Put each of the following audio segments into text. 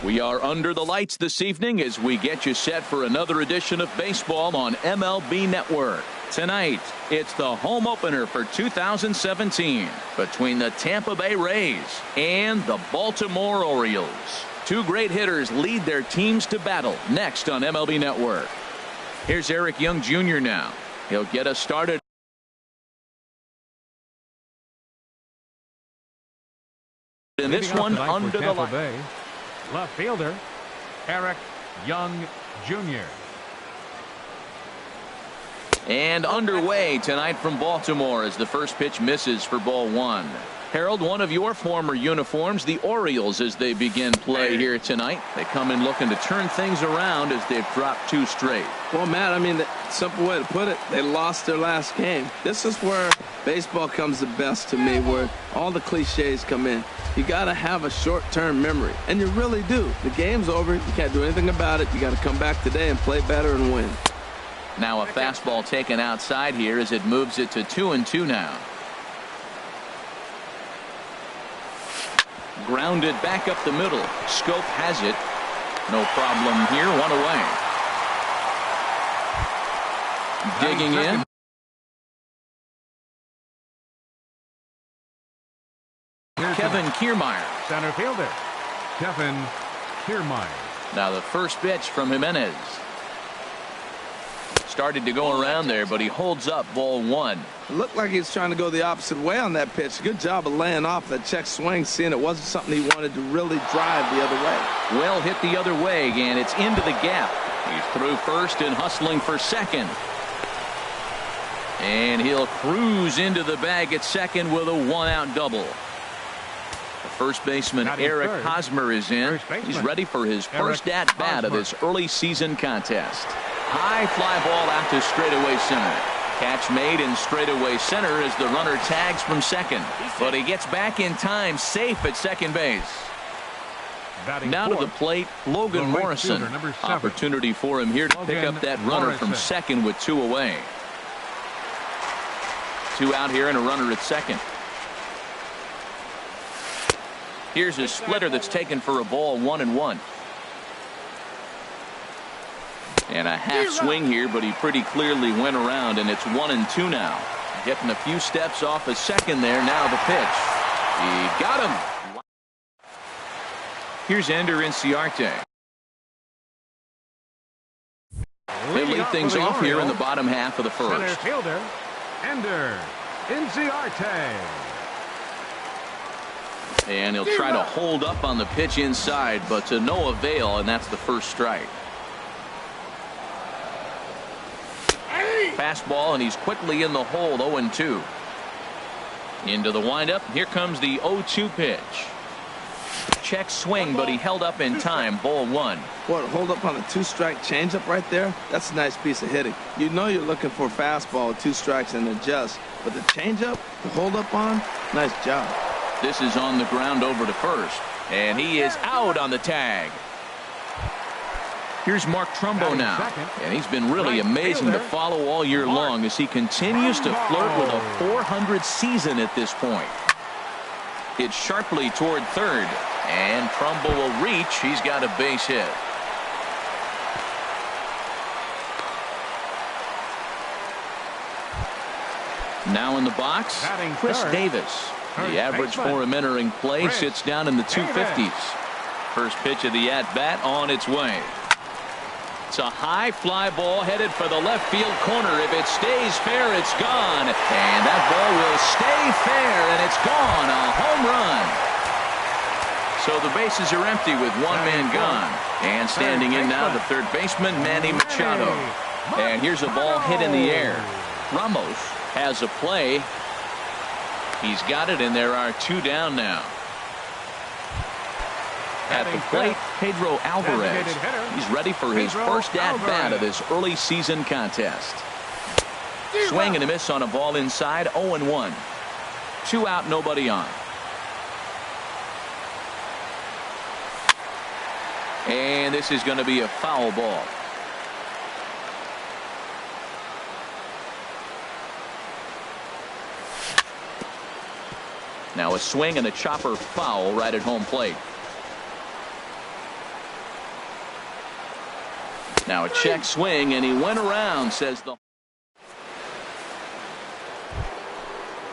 We are under the lights this evening as we get you set for another edition of baseball on MLB Network. Tonight, it's the home opener for 2017 between the Tampa Bay Rays and the Baltimore Orioles. Two great hitters lead their teams to battle next on MLB Network. Here's Eric Young Jr. now. He'll get us started. In this one under the light. Left fielder, Eric Young Jr. And underway tonight from Baltimore as the first pitch misses for ball one. Harold, one of your former uniforms, the Orioles, as they begin play here tonight. They come in looking to turn things around as they've dropped two straight. Well, Matt, I mean, the simple way to put it, they lost their last game. This is where baseball comes the best to me, where all the cliches come in. You got to have a short-term memory, and you really do. The game's over. You can't do anything about it. You got to come back today and play better and win. Now a fastball taken outside here as it moves it to 2-2 now. Grounded back up the middle. Scope has it. No problem here. One away. Digging in. Kevin Kiermaier. Center fielder, Kevin Kiermaier. Now the first pitch from Jimenez. Started to go around there, but he holds up ball one. It looked like he was trying to go the opposite way on that pitch. Good job of laying off that check swing, seeing it wasn't something he wanted to really drive the other way. Well hit the other way, and it's into the gap. He's through first and hustling for second. And he'll cruise into the bag at second with a one-out double. The first baseman, Eric Hosmer, is in. He's ready for his first at-bat of this early season contest. High fly ball out to straightaway center. Catch made in straightaway center as the runner tags from second. But he gets back in time, safe at second base. Now to the plate, Logan Morrison. Opportunity for him here to pick up that runner from second with two away. Two out here and a runner at second. Here's a splitter that's taken for a ball, 1-1. And a half swing here, but he pretty clearly went around, and it's 1-2 now. Getting a few steps off a second there. Now the pitch. He got him. Here's Ender Inciarte. They lead things off here in the bottom half of the first. Center fielder, Ender Inciarte. And he'll try to hold up on the pitch inside, but to no avail, and that's the first strike. Fastball, and he's quickly in the hole. 0-2. Into the windup. Here comes the 0-2 pitch. Check swing, but he held up in time. Ball one. What, hold up on a two-strike changeup right there? That's a nice piece of hitting. You know you're looking for a fastball, two strikes, and adjust. But the changeup, the hold up on, nice job. This is on the ground over to first, and he is out on the tag. Here's Mark Trumbo now, and he's been really amazing to follow all year long as he continues to flirt with a .400 season at this point. It's sharply toward third, and Trumbo will reach. He's got a base hit. Now in the box, Chris Davis. The average for him entering play sits down in the 250s. First pitch of the at-bat on its way. It's a high fly ball headed for the left field corner. If it stays fair, it's gone. And that ball will stay fair, and it's gone. A home run. So the bases are empty with one man gone. And standing in now, the third baseman, Manny Machado. And here's a ball hit in the air. Ramos has a play. He's got it, and there are two down now. At the plate, Pedro Alvarez. He's ready for his first at-bat of this early season contest. Swing and a miss on a ball inside. 0-1. Two out, nobody on. And this is going to be a foul ball. Now a swing and a chopper foul right at home plate. Now a check swing, and he went around, says the.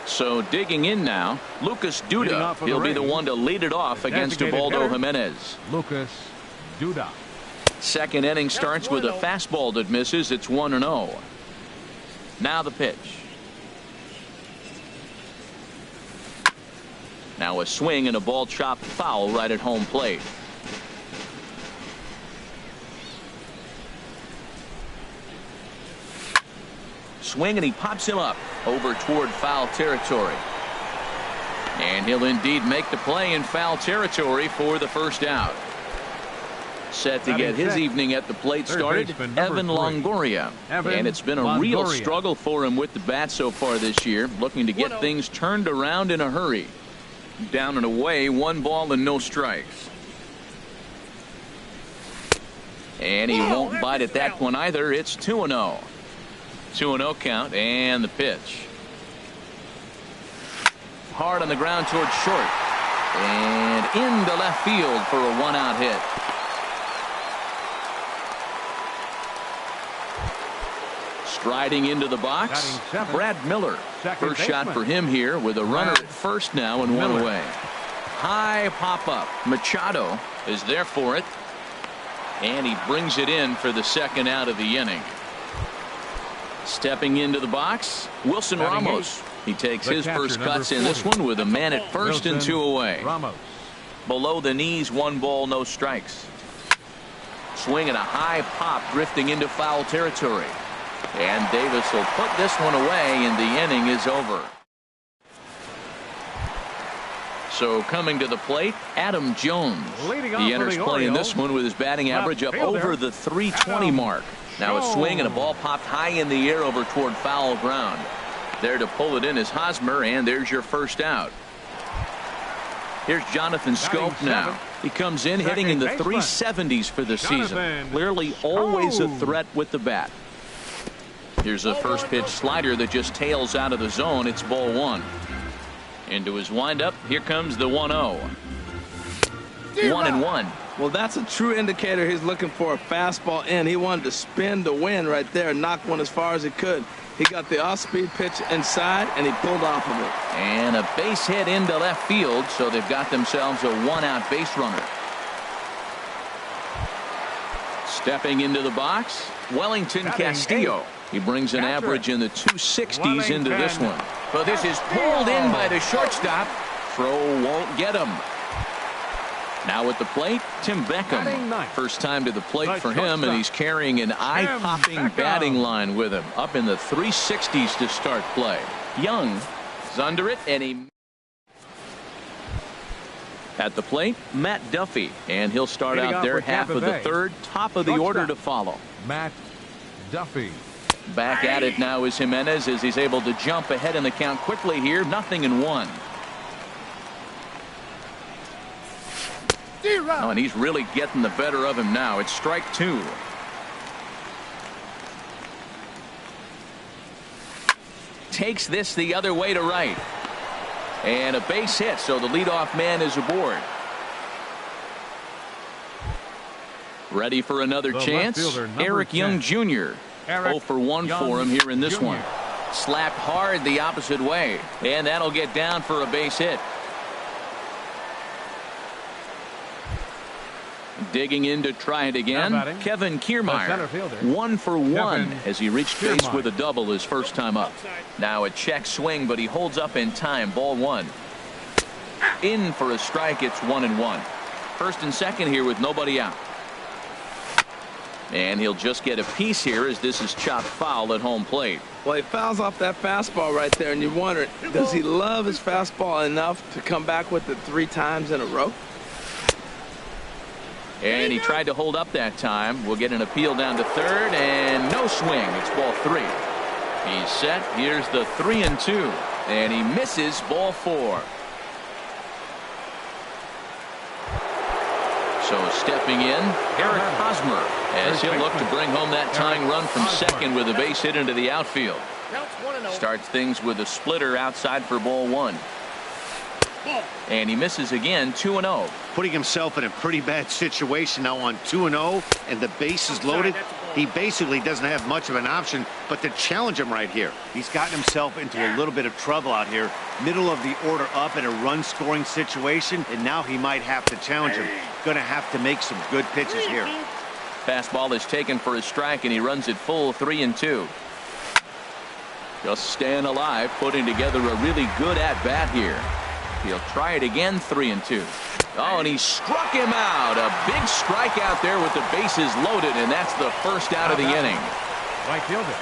So digging in now, Lucas Duda. He'll be the one to lead it off against Ubaldo Jimenez. Lucas Duda. Second inning starts with a fastball that misses. It's 1-0. Now the pitch. Now a swing and a ball chopped foul right at home plate. Swing, and he pops him up over toward foul territory. And he'll indeed make the play in foul territory for the first out. Set to get his evening at the plate started, Evan Longoria. And it's been a real struggle for him with the bat so far this year, looking to get things turned around in a hurry. Down and away, 1 ball and no strikes. And he won't bite at that one either. It's 2-0. 2-0 count, and the pitch. Hard on the ground towards short. And into left field for a 1-out hit. Striding into the box, Brad Miller. First shot for him here with a runner at first now and 1 away. High pop up. Machado is there for it. And he brings it in for the second out of the inning. Stepping into the box, Wilson Ramos. He takes his first cuts in this one with a man at first and 2 away. Below the knees, 1 ball, no strikes. Swinging a high pop, drifting into foul territory. And Davis will put this one away, and the inning is over. So coming to the plate, Adam Jones. He enters play in this one with his batting average up over the .320 mark. Now a swing and a ball popped high in the air over toward foul ground. There to pull it in is Hosmer, and there's your first out. Here's Jonathan Scope now. He comes in hitting in the 370s for the season. Clearly always a threat with the bat. Here's a first pitch slider that just tails out of the zone. It's ball 1. Into his windup. Here comes the 1-0. 1-1. Well, that's a true indicator he's looking for a fastball in. He wanted to spin the wind right there, knock one as far as he could. He got the off-speed pitch inside, and he pulled off of it. And a base hit into left field, so they've got themselves a 1-out base runner. Stepping into the box, Wellington Castillo. He brings an average in the 260s into this one. But this is pulled in by the shortstop. Throw won't get him. Now at the plate, Tim Beckham. First time to the plate for him, and he's carrying an eye-popping batting line with him. Up in the 360s to start play. Young is under it, and he. At the plate, Matt Duffy, and he'll start out there half of the third, top of the order to follow. Matt Duffy. Back at it now is Jimenez as he's able to jump ahead in the count quickly here. 0-1. Oh, and he's really getting the better of him now. It's strike 2. Takes this the other way to right. And a base hit, so the leadoff man is aboard. Ready for another chance? Eric Young Jr. 0 for 1 for him here in this one. Slapped hard the opposite way, and that'll get down for a base hit. Digging in to try it again, Kevin Kiermaier. 1 for 1 as he reached base with a double his first time up. Now a check swing, but he holds up in time. Ball 1. In for a strike. It's 1-1. First and second here with nobody out. And he'll just get a piece here as this is chopped foul at home plate. Well, he fouls off that fastball right there, and you wonder, does he love his fastball enough to come back with it 3 times in a row? And he tried to hold up that time. We'll get an appeal down to third, and no swing. It's ball 3. He's set. Here's the 3-2, and he misses ball 4. So stepping in, Eric Hosmer, as he'll look to bring home that tying run from second with a base hit into the outfield. Starts things with a splitter outside for ball 1. And he misses again. 2-0. Putting himself in a pretty bad situation now on 2-0, and the base is loaded. He basically doesn't have much of an option but to challenge him right here. He's gotten himself into a little bit of trouble out here. Middle of the order up in a run-scoring situation, and now he might have to challenge him. Going to have to make some good pitches here. Fastball is taken for a strike, and he runs it full 3-2. Just staying alive, putting together a really good at-bat here. He'll try it again, 3-2. Oh, and he struck him out. A big strikeout there with the bases loaded, and that's the first out of the inning. Right fielder.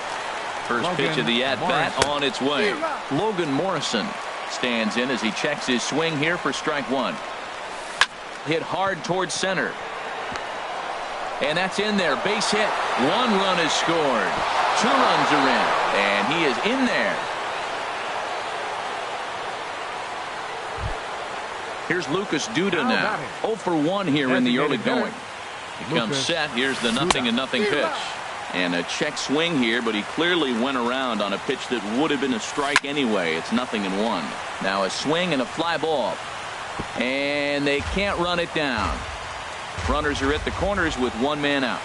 First pitch of the at-bat on its way. Logan Morrison stands in as he checks his swing here for strike one. Hit hard towards center. And that's in there. Base hit. One run is scored. 2 runs are in. And he is in there. Here's Lucas Duda now. 0 for 1 here in the early going. He comes set. Here's the 0-0 pitch. And a check swing here, but he clearly went around on a pitch that would have been a strike anyway. It's 0-1. Now a swing and a fly ball. And they can't run it down. Runners are at the corners with 1 man out.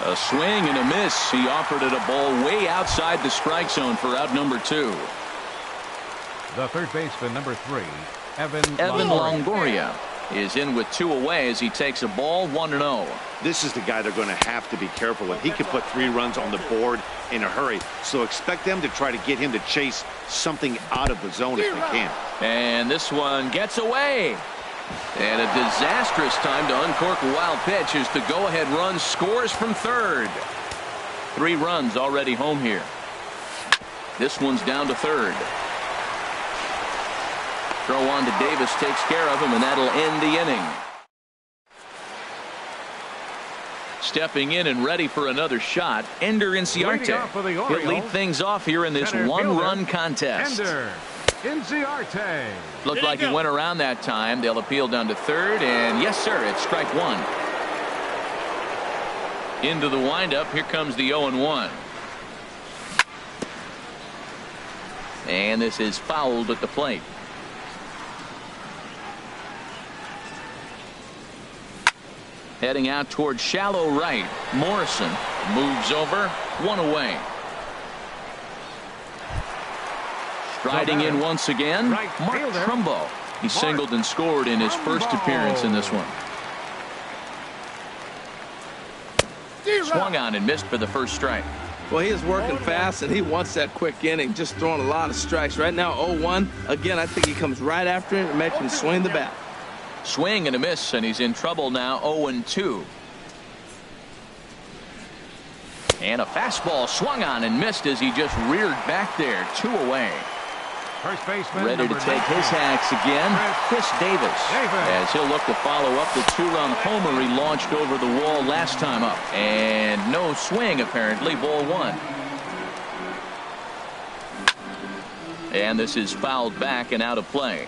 A swing and a miss. He offered it a ball way outside the strike zone for out number 2. The third baseman, number 3, Evan Longoria is in with 2 away as he takes a ball 1-0. This is the guy they're going to have to be careful with. He can put 3 runs on the board in a hurry, so expect them to try to get him to chase something out of the zone if they can. And this one gets away. And a disastrous time to uncork a wild pitch as the go-ahead run scores from third. 3 runs already home here. This one's down to third. Throw on to Davis takes care of him, and that'll end the inning. Stepping in and ready for another shot, Ender Inciarte. He'll lead things off here in this 1-run contest. Ender Inciarte. Looked like he went around that time. They'll appeal down to third, and yes, sir, it's strike 1. Into the windup. Here comes the 0-1. And this is fouled at the plate. Heading out towards shallow right. Morrison moves over. 1 away. Striding in once again, Mark Trumbo. He singled and scored in his first appearance in this one. Swung on and missed for the first strike. Well, he is working fast, and he wants that quick inning, just throwing a lot of strikes. Right now, 0-1. Again, I think he comes right after him and makes him swing the bat. Swing and a miss, and he's in trouble now. 0-2. And a fastball swung on and missed as he just reared back there. 2 away. First baseman, ready to take his hacks again, Chris Davis. As he'll look to follow up the 2-run homer he launched over the wall last time up. And no swing, apparently. Ball 1. And this is fouled back and out of play.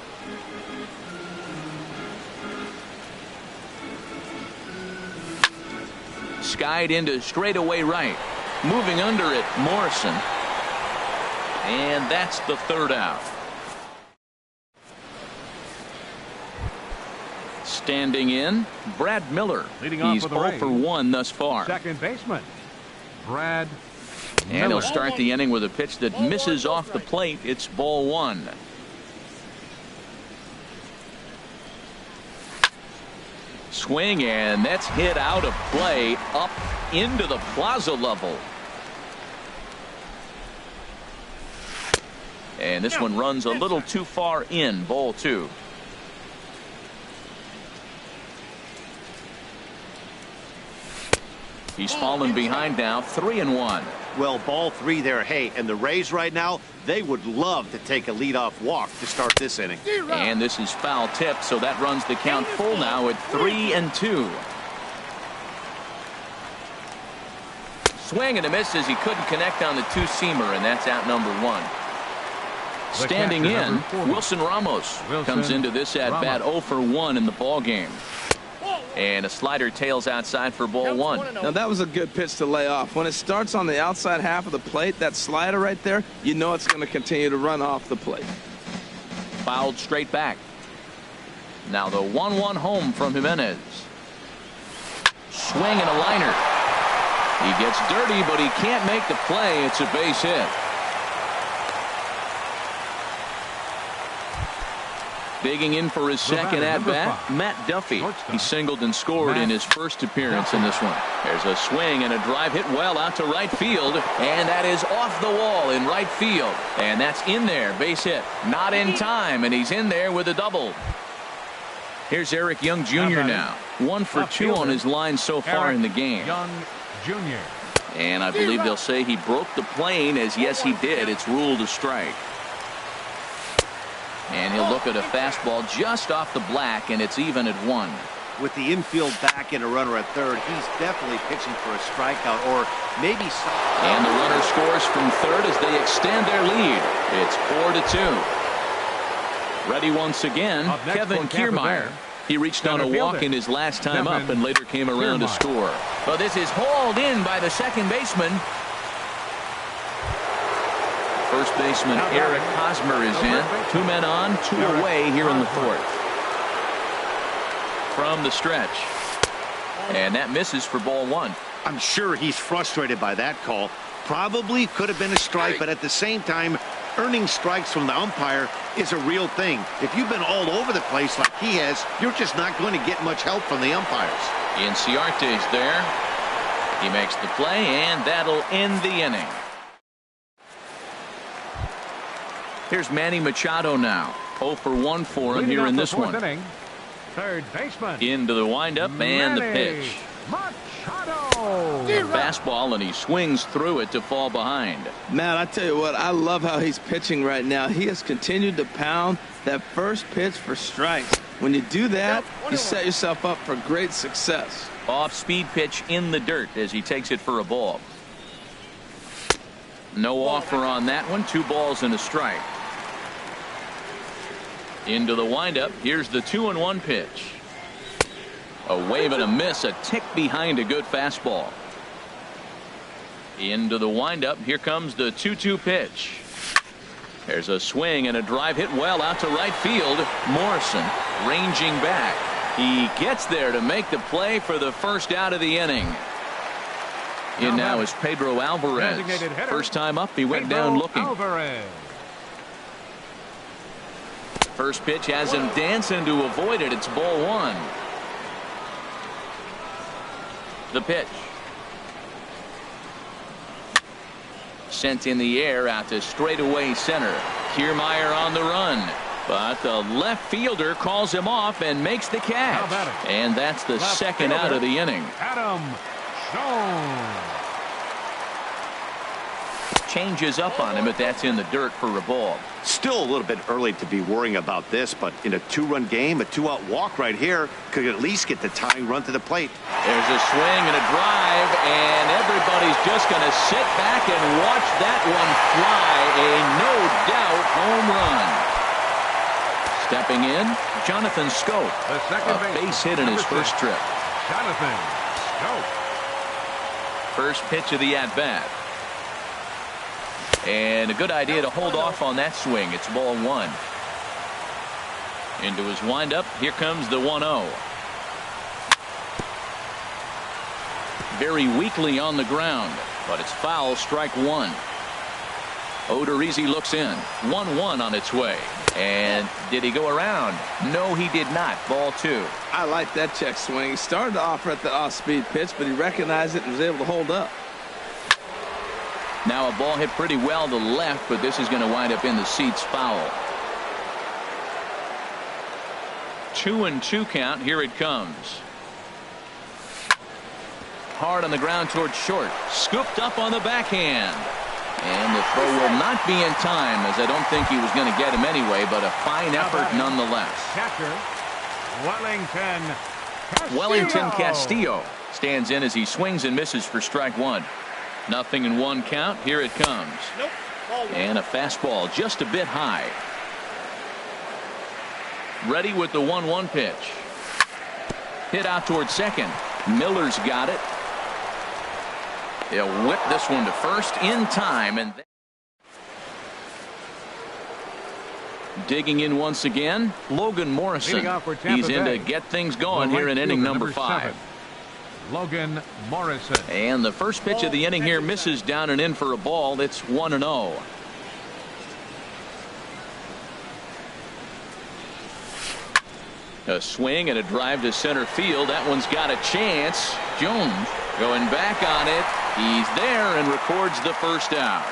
Skied into straightaway right. Moving under it, Morrison. And that's the third out. Standing in, Brad Miller. He's 0 for 1 thus far. Second baseman, Brad Miller. And he'll start the inning with a pitch that misses off the plate. It's ball 1. Swing, and that's hit out of play up into the plaza level. And this one runs a little too far in. Ball 2. He's fallen behind now. 3-1. Well, ball 3 there. Hey, and the Rays right now, they would love to take a leadoff walk to start this inning. And this is foul tip, so that runs the count full now at 3-2. Swing and a miss as he couldn't connect on the 2-seamer, and that's out number 1. Standing in, Wilson Ramos comes into this at bat 0 for 1 in the ball game. And a slider tails outside for ball 1. Now that was a good pitch to lay off. When it starts on the outside half of the plate, that slider right there, you know it's going to continue to run off the plate. Fouled straight back. Now the 1-1 home from Jimenez. Swing and a liner. He gets dirty, but he can't make the play. It's a base hit. Digging in for his second at-bat, Matt Duffy. He singled and scored in his first appearance in this one. There's a swing and a drive hit well out to right field, and that is off the wall in right field. And that's in there, base hit. Not in time, and he's in there with a double. Here's Eric Young Jr. now. 1 for 2 on his line so far in the game. Young Jr. And I believe they'll say he broke the plane, as yes he did. It's ruled a strike. And he'll look at a fastball just off the black, and it's even at 1. With the infield back and a runner at third, he's definitely pitching for a strikeout or maybe some. And the runner scores from third as they extend their lead. It's 4-2. Ready once again, Kevin Kiermaier. He reached on a walk in his last time up and later came around to score. But this is hauled in by the second baseman. First baseman Eric Hosmer is in. 2 men on, 2 away here in the 4th. From the stretch. And that misses for ball 1. I'm sure he's frustrated by that call. Probably could have been a strike, but at the same time, earning strikes from the umpire is a real thing. If you've been all over the place like he has, you're just not going to get much help from the umpires. Inciarte's there. He makes the play, and that'll end the inning. Here's Manny Machado now. 0 for 1 for him here in this one. Third baseman. Into the windup and the pitch. Machado. Fastball, and he swings through it to fall behind. Matt, I tell you what, I love how he's pitching right now. He has continued to pound that first pitch for strikes. When you do that, you set yourself up for great success. Off-speed pitch in the dirt as he takes it for a ball. No offer on that one. 2 balls and a strike. Into the windup. Here's the 2-1 pitch. A wave and a miss. A tick behind a good fastball. Into the windup. Here comes the 2-2 pitch. There's a swing and a drive hit well out to right field. Morrison ranging back. He gets there to make the play for the first out of the inning. In now is Pedro Alvarez. First time up, he went down looking. First pitch has him dancing to avoid it. It's ball 1. The pitch. Sent in the air out to straightaway center. Kiermaier on the run. But the left fielder calls him off and makes the catch. And that's the second out of the inning. Adam Schoen. Changes up on him, but that's in the dirt for a ball. Still a little bit early to be worrying about this, but in a 2-run game, a 2-out walk right here could at least get the tying run to the plate. There's a swing and a drive, and everybody's just going to sit back and watch that one fly. A no-doubt home run. Stepping in, Jonathan Scope. A base hit in his first trip. Jonathan Scope. First pitch of the at-bat. And a good idea to hold off on that swing. It's ball 1. Into his windup. Here comes the 1-0. Very weakly on the ground, but it's foul. Strike 1. Odorizzi looks in. 1-1 on its way. And did he go around? No, he did not. Ball 2. I like that check swing. He started off at the off-speed pitch, but he recognized it and was able to hold up. Now a ball hit pretty well to left, but this is going to wind up in the seats. Foul. 2-2 count. Here it comes. Hard on the ground towards short. Scooped up on the backhand. And the throw will not be in time, as I don't think he was going to get him anyway, but a fine effort nonetheless. Catcher, Wellington Castillo stands in as he swings and misses for strike 1. 0-1 count. Here it comes. And a fastball just a bit high. Ready with the 1-1 pitch. Hit out towards second. Miller's got it. He'll whip this one to first in time. And digging in once again, Logan Morrison. He's in to get things going here in inning number 5. Logan Morrison. And the first pitch of the inning here misses down and in for a ball. It's 1-0. A swing and a drive to center field. That one's got a chance. Jones going back on it. He's there and records the first out.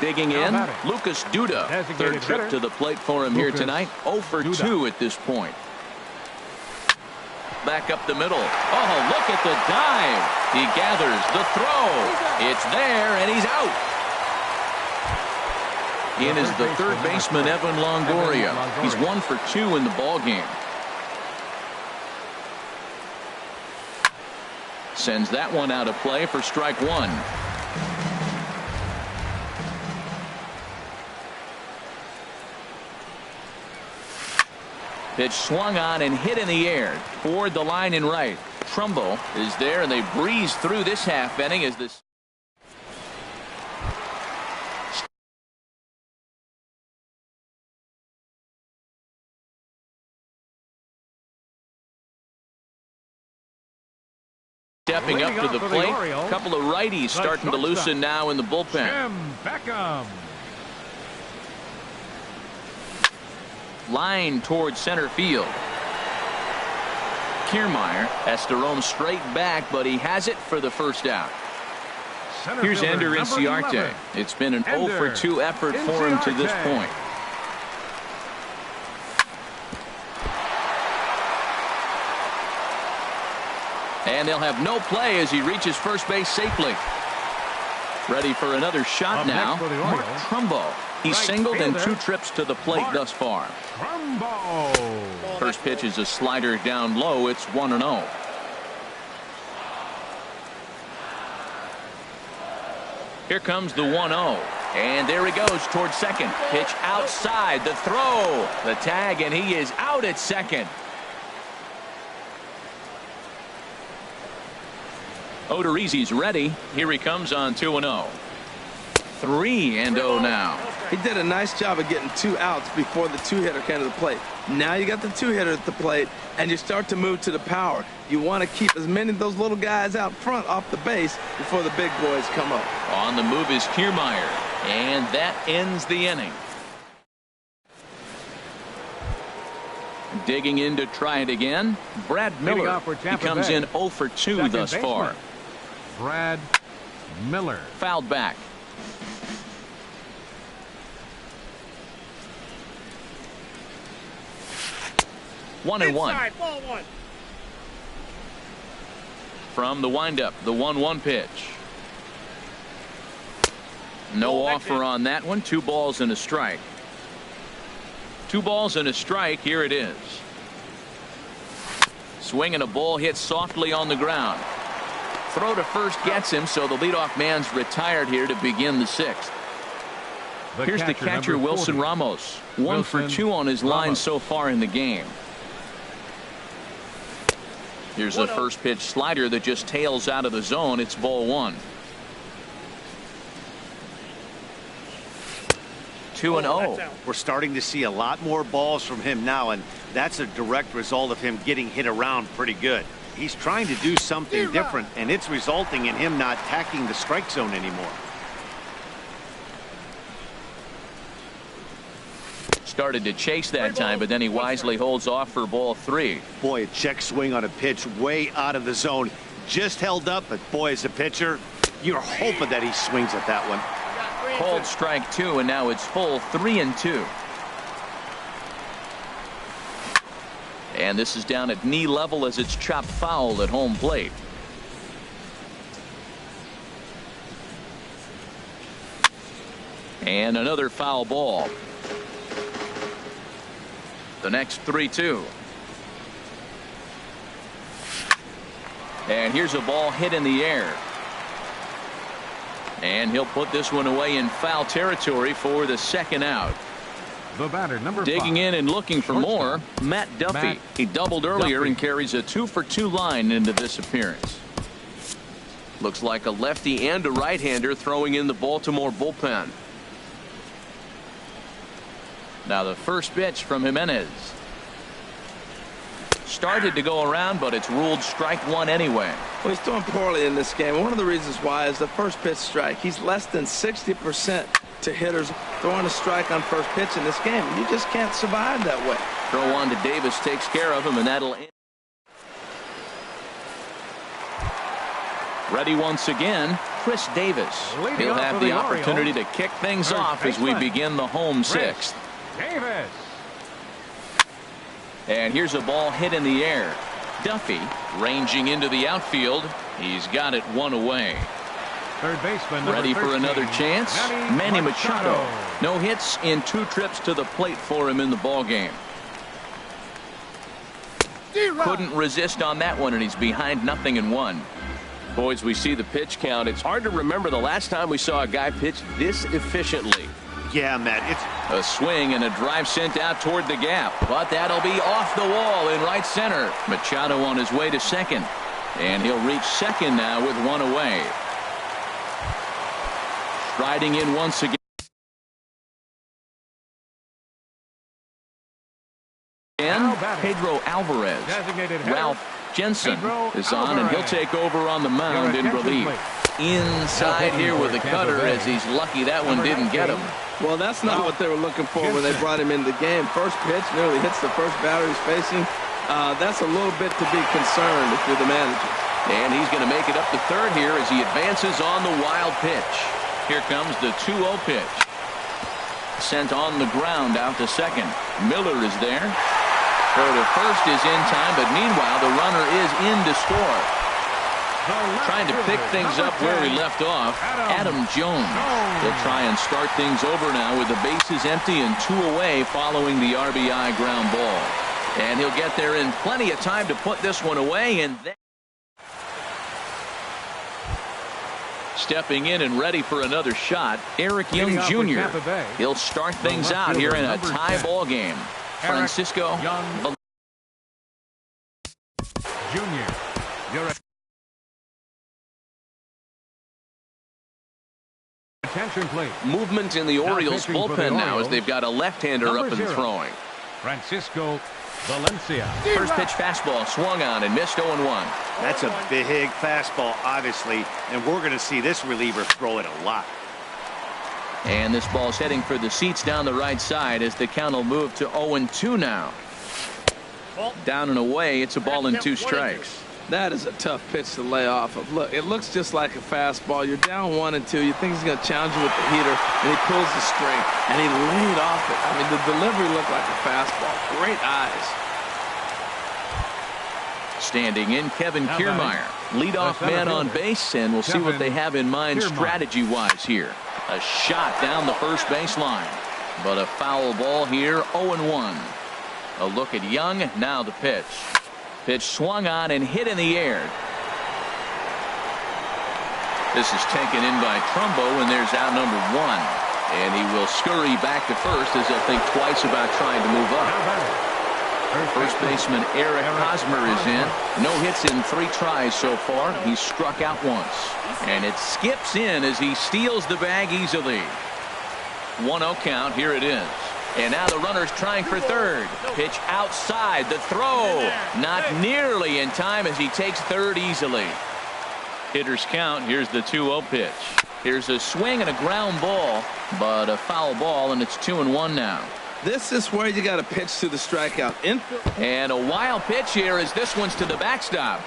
Digging in, Lucas Duda. Third trip to the plate for him here tonight. 0 for 2 at this point. Back up the middle. Oh, look at the dive. He gathers the throw. It's there, and he's out. In is the third baseman, Evan Longoria. He's 1 for 2 in the ball game. Sends that one out of play for strike one. Pitch swung on and hit in the air toward the line and right. Trumbo is there, and they breeze through this half inning as this. Stepping up to the plate. A couple of righties starting to loosen now in the bullpen. Line towards center field. Kiermaier has to roam straight back, but he has it for the first out. Here's Ender Inciarte. It's been an 0 for 2 effort for him to this point. And they'll have no play as he reaches first base safely. Ready for another shot now. Mark Trumbo. He's singled in 2 trips to the plate thus far. First pitch is a slider down low. It's 1-0. Here comes the 1-0. And there he goes towards second. Pitch outside. The throw. The tag, and he is out at second. Odorizzi's ready. Here he comes on 2-0. 3-0 now. He did a nice job of getting 2 outs before the 2-hitter came to the plate. Now you got the 2-hitter at the plate, and you start to move to the power. You want to keep as many of those little guys out front off the base before the big boys come up. On the move is Kiermaier, and that ends the inning. Digging in to try it again, Brad Miller. He comes in 0 for 2 thus far. Brad Miller. Fouled back. One and one. From the windup, the 1-1 pitch. No offer on that one. 2 balls and a strike. 2 balls and a strike. Here it is. Swing and a ball hit softly on the ground. Throw to first gets him, so the leadoff man's retired here to begin the 6th. Here's the catcher, Wilson Ramos. 1 for 2 on his line so far in the game. Here's a first pitch slider that just tails out of the zone. It's ball 1. 2-0. We're starting to see a lot more balls from him now, and that's a direct result of him getting hit around pretty good. He's trying to do something different, and it's resulting in him not attacking the strike zone anymore. Started to chase that time, but then he wisely holds off for ball 3. Boy, a check swing on a pitch way out of the zone. Just held up, but boy, as a pitcher, you're hoping that he swings at that one. Called strike 2, and now it's full 3-2. And this is down at knee level as it's chopped foul at home plate. And another foul ball. The next 3-2. And here's a ball hit in the air. And he'll put this one away in foul territory for the second out. The batter, number 5. Digging in and looking for more, Matt Duffy. He doubled earlier and carries a 2 for 2 line into this appearance. Looks like a lefty and a right-hander throwing in the Baltimore bullpen. Now the first pitch from Jimenez. Started to go around, but it's ruled strike one anyway. Well, he's doing poorly in this game. One of the reasons why is the first pitch strike. He's less than 60% to hitters throwing a strike on first pitch in this game. You just can't survive that way. Throw on to Davis takes care of him, and that'll end. Ready once again, Chris Davis. He'll have the opportunity to kick things off as we begin the home sixth. Davis. And here's a ball hit in the air. Duffy ranging into the outfield. He's got it one away. Third baseman ready for 13, another chance. Manny Machado. No hits in 2 trips to the plate for him in the ball game. Couldn't resist on that one, and he's behind 0-1. Boys, we see the pitch count. It's hard to remember the last time we saw a guy pitch this efficiently. Yeah, Matt, it's a swing and a drive sent out toward the gap, but that'll be off the wall in right center. Machado on his way to second, and he'll reach second now with 1 away. Striding in once again. Pedro Alvarez. Ralph Jensen is on, and he'll take over on the mound in relief. Inside here with the cutter, as he's lucky that one didn't get him. Well, that's not what they were looking for when they brought him into the game. First pitch nearly hits the first batter he's facing. That's a little bit to be concerned if you're the manager. And he's going to make it up to third here as he advances on the wild pitch. Here comes the 2-0 pitch. Sent on the ground out to second. Miller is there. Throw to first is in time, but meanwhile the runner is in to score. Trying to pick things up where he left off, Adam Jones. He'll try and start things over now with the bases empty and 2 away following the RBI ground ball. And he'll get there in plenty of time to put this one away. And then stepping in and ready for another shot, Eric Young Jr. He'll start things out here in a tie ball game. Francisco Jr. Your attention, please. Movement in the Orioles bullpen now as they've got a left-hander up and throwing. Francisco Valencia. First pitch fastball swung on and missed 0-1. That's a big fastball, obviously, and we're going to see this reliever throw it a lot. And this ball's heading for the seats down the right side as the count will move to 0-2 now. Down and away, it's a ball and 2 strikes. That is a tough pitch to lay off of. Look, it looks just like a fastball. You're down 1-2. You think he's going to challenge you with the heater, and he pulls the string, and he laid off it. I mean, the delivery looked like a fastball. Great eyes. Standing in, Kevin Kiermaier, leadoff man on base, and we'll see what they have in mind strategy-wise here. A shot down the first baseline, but a foul ball here, 0-1. A look at Young, now the pitch. Pitch swung on and hit in the air. This is taken in by Trumbo, and there's out number 1. And he will scurry back to first as he'll think twice about trying to move up. First baseman Eric Hosmer is in. No hits in 3 tries so far. He's struck out once. And it skips in as he steals the bag easily. 1-0 count. Here it is. And now the runner's trying for third. Pitch outside. The throw not nearly in time as he takes third easily. Hitters count. Here's the 2-0 pitch. Here's a swing and a ground ball, but a foul ball, and it's 2-1 now. This is where you got to pitch to the strikeout. And a wild pitch here as this one's to the backstop.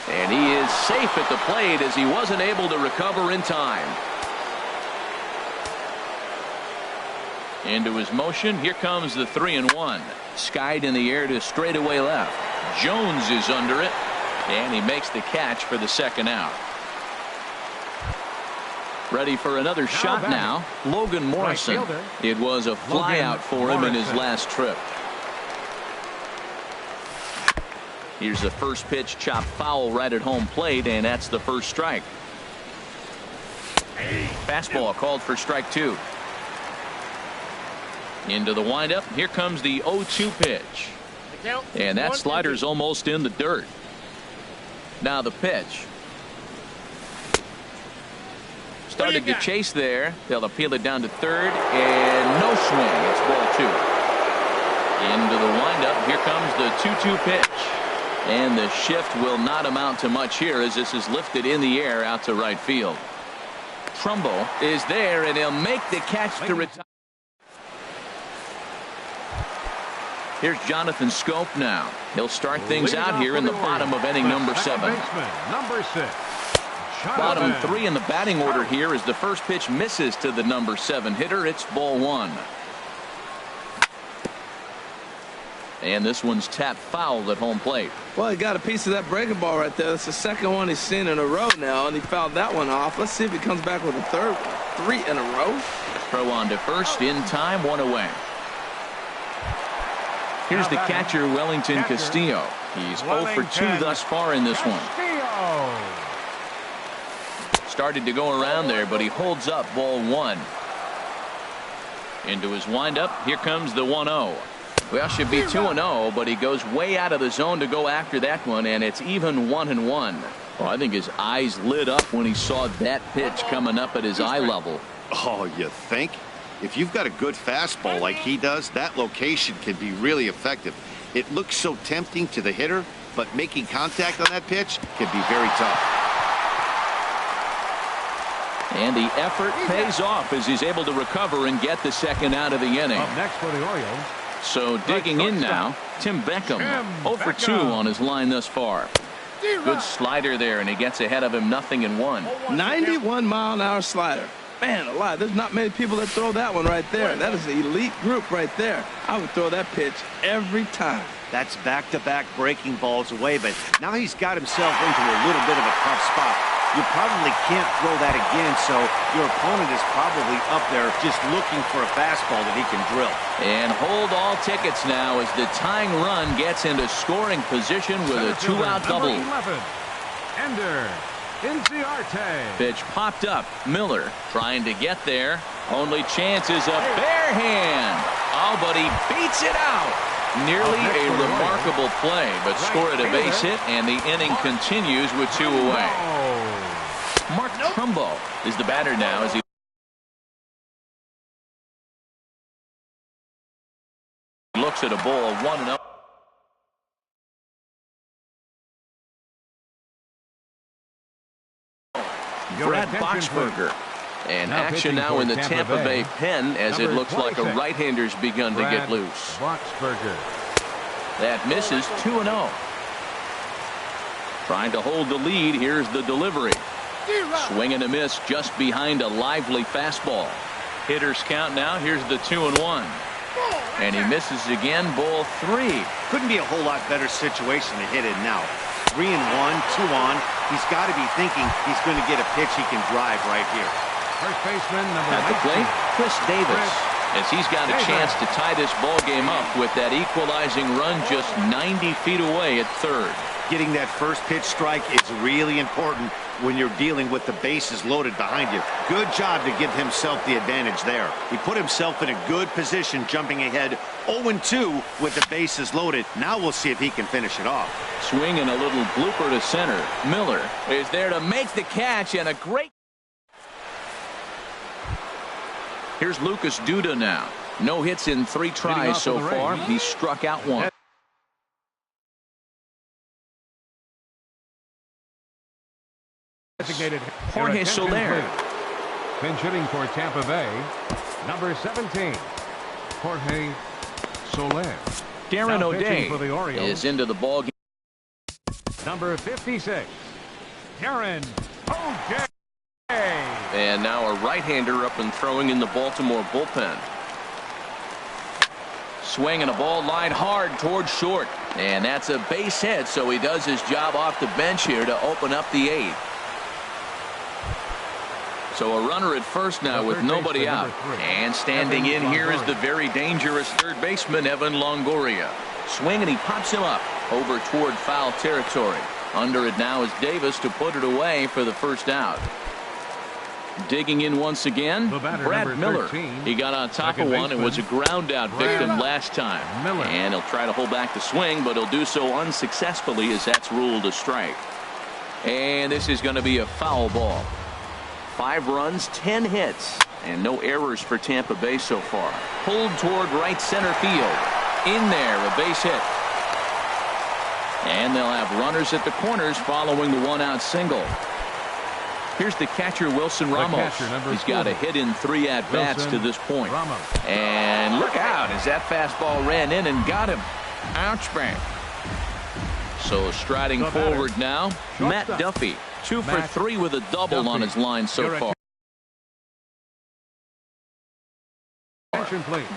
And he is safe at the plate as he wasn't able to recover in time. Into his motion. Here comes the 3-1. Skied in the air to straightaway left. Jones is under it. And he makes the catch for the second out. Ready for another shot now. Logan Morrison. It was a flyout for him in his last trip. Here's the first pitch, chopped foul right at home plate, and that's the first strike. Fastball called for strike 2. Into the windup. Here comes the 0-2 pitch. And that slider's almost in the dirt. Now the pitch. Started to chase there. They'll appeal it down to third, and no swing. It's ball 2. Into the windup. Here comes the 2-2 pitch. And the shift will not amount to much here as this is lifted in the air out to right field. Trumbo is there, and he'll make the catch to retire. Here's Jonathan Scope now. He'll start things out here in the bottom of inning number 7. Number 6. Bottom 3 in the batting order here as the first pitch misses to the number 7 hitter. It's ball 1. And this one's tapped foul at home plate. Well, he got a piece of that breaking ball right there. That's the second one he's seen in a row now, and he fouled that one off. Let's see if he comes back with a third one. 3 in a row. Throw on to first in time, 1 away. Here's the catcher, Wellington Castillo. He's 0 for 2 thus far in this one. Started to go around there, but he holds up ball 1. Into his windup. Here comes the 1-0. Well, should be 2-0, but he goes way out of the zone to go after that one, and it's even 1-1. Well, I think his eyes lit up when he saw that pitch coming up at his eye level. Oh, you think? If you've got a good fastball like he does, that location can be really effective. It looks so tempting to the hitter, but making contact on that pitch can be very tough. And the effort pays off as he's able to recover and get the second out of the inning. Up next for the Orioles. So digging in now, Tim Beckham. 0 for 2 on his line thus far. Good slider there, and he gets ahead of him 0-1. 91-mile-an-hour slider. Man alive, there's not many people that throw that one right there. That is an elite group right there. I would throw that pitch every time. That's back-to-back breaking balls away, but now he's got himself into a little bit of a tough spot. You probably can't throw that again, so your opponent is probably up there just looking for a fastball that he can drill. And hold all tickets now as the tying run gets into scoring position with a 2-out double. 11, Ender Inciarte. Pitch popped up. Miller trying to get there. Only chance is a bare hand. Oh, but he beats it out. Nearly a remarkable play, but scored a base hit, and the inning continues with 2 away. Mark Trumbo is the batter now as he looks at a ball 1-0. Brad Boxberger. And action now in the Tampa Bay pen as it looks like a right-hander's begun to get loose. Boxberger. That misses 2-0. Trying to hold the lead. Here's the delivery. Swing and a miss just behind a lively fastball. Hitters count now. Here's the 2-1. And he misses again. Ball 3. Couldn't be a whole lot better situation to hit it now. 3-1, 2 on. He's got to be thinking he's going to get a pitch he can drive right here. First baseman number at the plate, Chris Davis, as he's got a chance to tie this ball game up with that equalizing run just 90 feet away at third. Getting that first pitch strike is really important when you're dealing with the bases loaded behind you. Good job to give himself the advantage there. He put himself in a good position jumping ahead 0-2 with the bases loaded. Now we'll see if he can finish it off. Swing and a little blooper to center. Miller is there to make the catch, and a great. Here's Lucas Duda now. No hits in 3 tries so far. He struck out 1. Jorge Soler. Pinch hitting for Tampa Bay, number 17, Jorge Soler. Darren O'Day is into the ball game. Number 56, Darren O'Day. And now a right-hander up and throwing in the Baltimore bullpen. Swing and a ball line hard towards short. And that's a base hit, so he does his job off the bench here to open up the 8th. So a runner at first now with nobody out. And standing in here is the very dangerous third baseman, Evan Longoria. Swing and he pops him up over toward foul territory. Under it now is Davis to put it away for the first out. Digging in once again, Brad Miller. He got on top of one and was a ground out victim last time. And he'll try to hold back the swing, but he'll do so unsuccessfully as that's ruled a strike. And this is going to be a foul ball. 5 runs, 10 hits, and no errors for Tampa Bay so far. Pulled toward right center field. In there, a base hit. And they'll have runners at the corners following the one-out single. Here's the catcher, Wilson Ramos. He's got a hit in 3 at-bats to this point. And look out as that fastball ran in and got him. Ouch, bang. So striding forward now, Matt Duffy. 2 for 3 with a double on his line so far.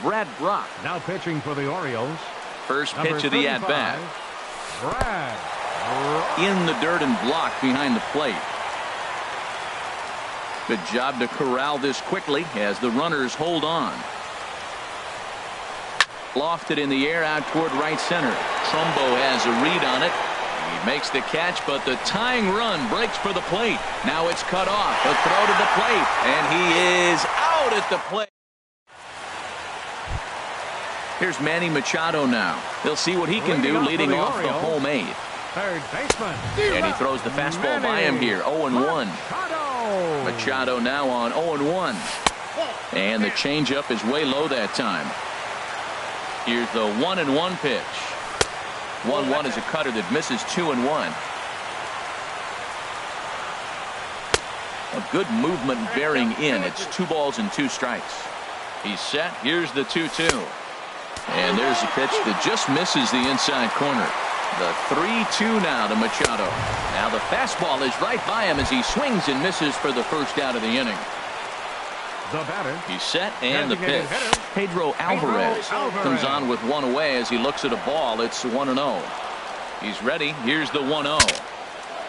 Brad Brock. Now pitching for the Orioles. First pitch of the at-bat. In the dirt and blocked behind the plate. Good job to corral this quickly as the runners hold on. Lofted in the air out toward right center. Trumbo has a read on it. He makes the catch, but the tying run breaks for the plate. Now it's cut off. A throw to the plate, and he is out at the plate. Here's Manny Machado now. He'll see what he can do leading off the home 8th. Third baseman. And he throws the fastball by him here. 0-1. Machado now on 0-1. And the changeup is way low that time. Here's the 1-1 pitch. 1-1 is a cutter that misses 2-1. A good movement bearing in. It's 2 balls and 2 strikes. He's set. Here's the 2-2. And there's a pitch that just misses the inside corner. The 3-2 now to Machado. Now the fastball is right by him as he swings and misses for the first out of the inning. The batter. He's set and the pitch. Pedro Alvarez comes on with 1 away as he looks at a ball. It's 1-0. He's ready. Here's the 1-0.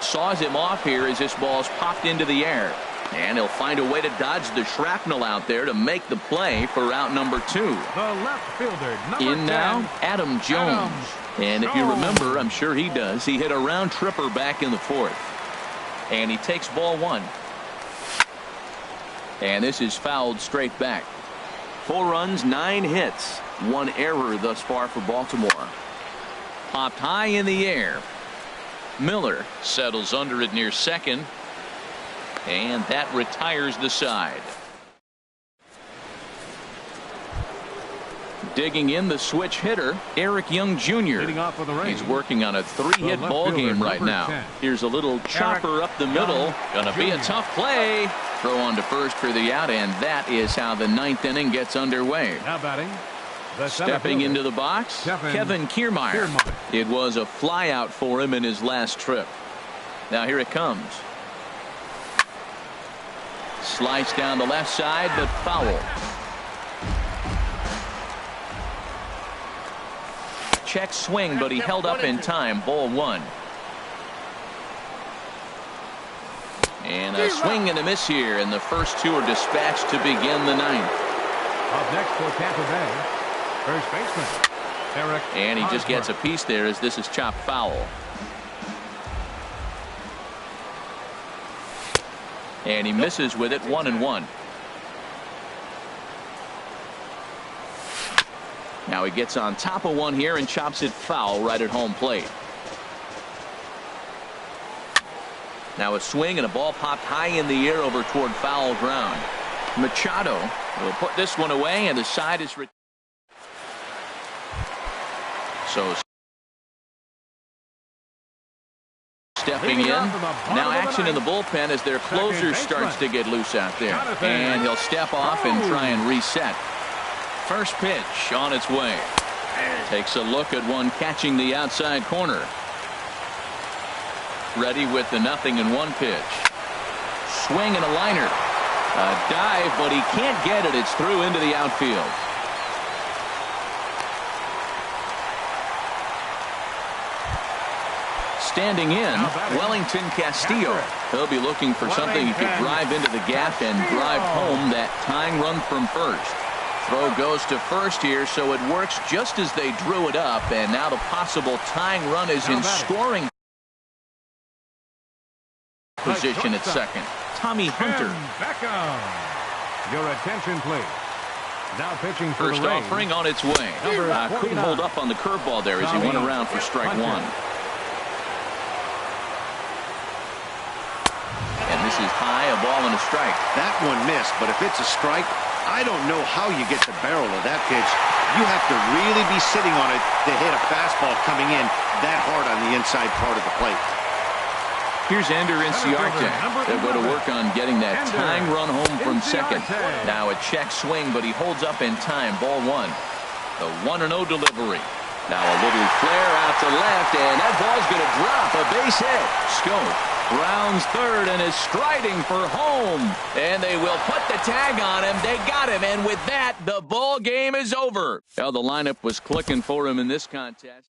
Saws him off here as this ball's popped into the air. And he'll find a way to dodge the shrapnel out there to make the play for out number 2. The left fielder, number in 10, now, Adam Jones. And if you remember, I'm sure he does, he hit a round tripper back in the 4th. And he takes ball 1. And this is fouled straight back. 4 runs, 9 hits, 1 error thus far for Baltimore. Popped high in the air. Miller settles under it near second. And that retires the side. Digging in the switch hitter, Eric Young Jr. He's working on a 3-hit ball game right now. 10. Here's a little chopper up the middle. Gonna be a tough play. Throw on to first for the out, and that is how the 9th inning gets underway. Now batting. Stepping into the box, Kevin Kiermaier. It was a fly out for him in his last trip. Now here it comes. Slice down the left side, but foul. Check swing, but he held up in time. Ball 1. And a swing and a miss here, and the first 2 are dispatched to begin the 9th. Up next for Tampa Bay, first baseman Eric. And he just gets a piece there as this is chopped foul. And he misses with it. 1-1. Now he gets on top of one here and chops it foul right at home plate. Now a swing and a ball popped high in the air over toward foul ground. Machado will put this one away, and the side is so stepping in. Now action in the bullpen as their closer starts to get loose out there. And he'll step off and try and reset. First pitch on its way. Takes a look at one catching the outside corner. Ready with the 0-1 pitch. Swing and a liner. A dive, but he can't get it. It's through into the outfield. Standing in, Wellington Castillo. He'll be looking for something he could drive into the gap and drive home that tying run from first. Throw goes to first here, so it works just as they drew it up, and now the possible tying run is in scoring position at second. Tommy Hunter. Your attention, please. Now pitching for first the Rays. offering on its way. Couldn't hold up on the curveball there as he went around for strike 1. And this is high, a ball and a strike. That one missed, but if it's a strike, I don't know how you get the barrel of that pitch You have to really be sitting on it to hit a fastball coming in that hard on the inside part of the plate. Here's Ender Inciarte. They'll go to work on getting that tying run home from second. Now a check swing, but he holds up in time. Ball one. The 1-0 delivery. Now a little flare out to left, and that ball's going to drop. A base hit. Schoop rounds third and is striding for home. And they will put the tag on him. They got him, and with that, the ball game is over. Well, the lineup was clicking for him in this contest.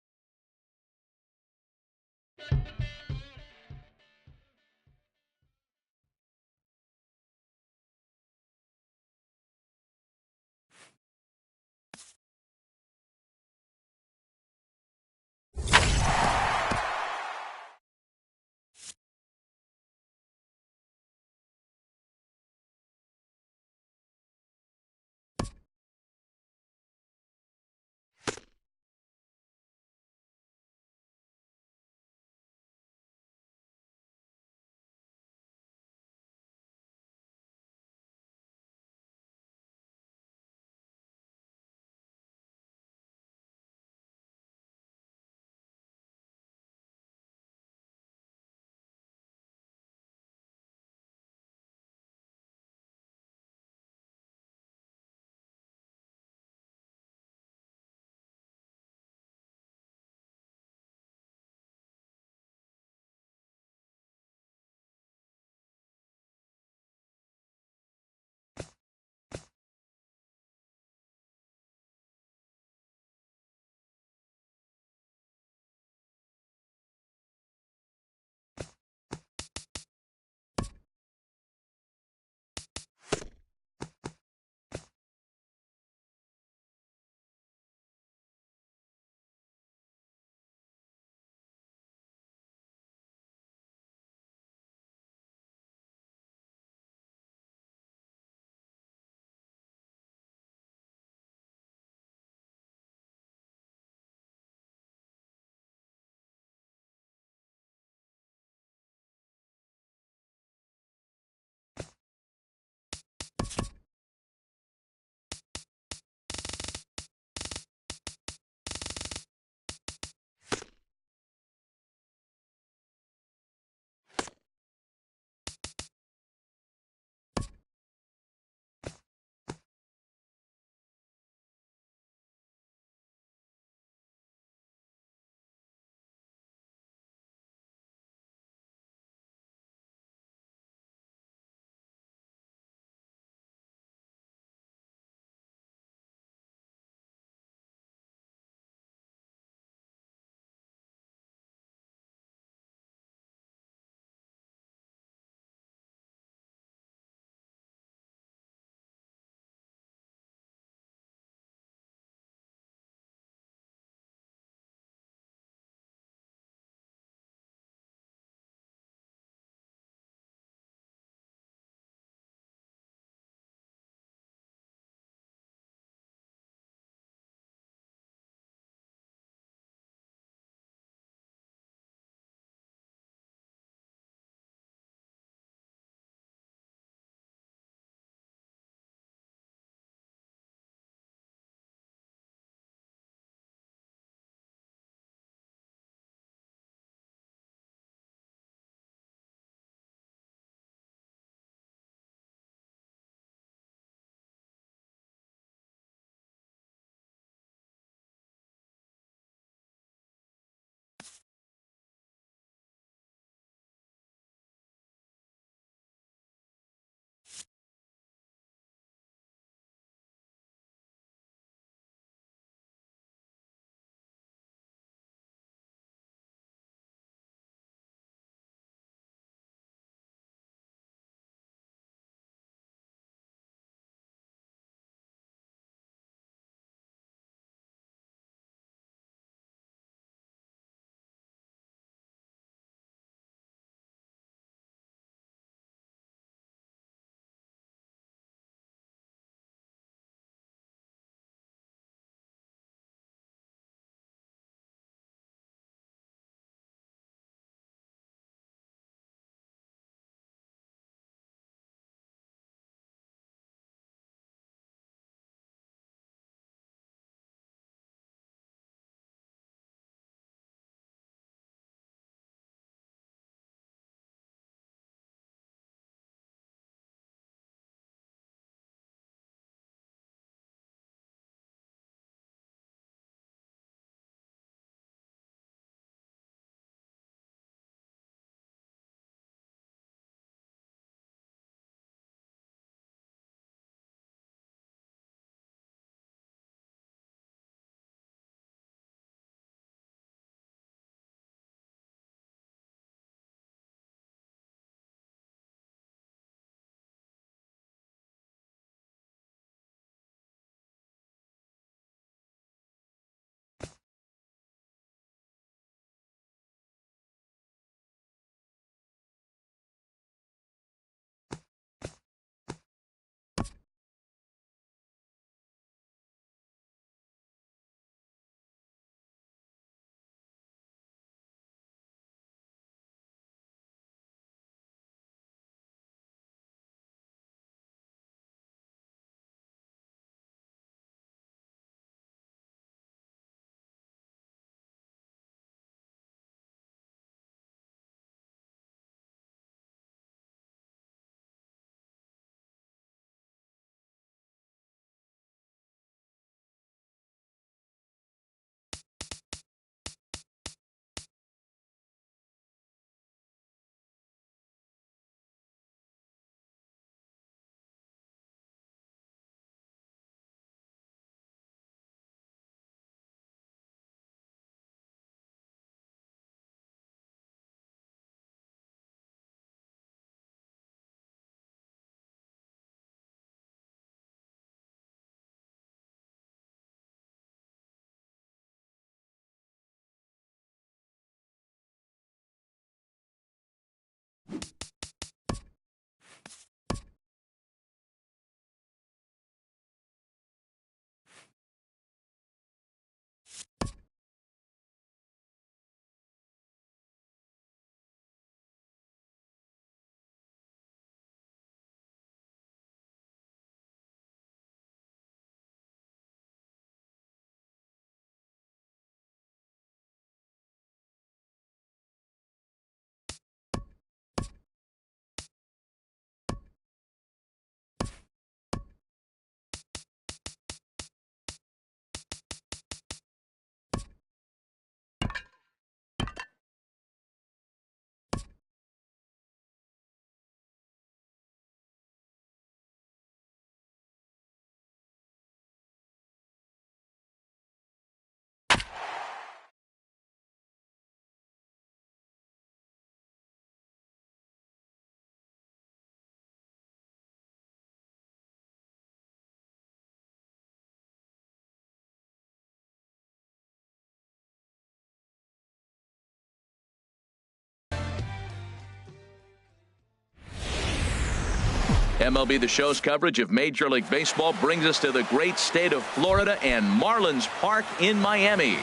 MLB The Show's coverage of Major League Baseball brings us to the great state of Florida and Marlins Park in Miami.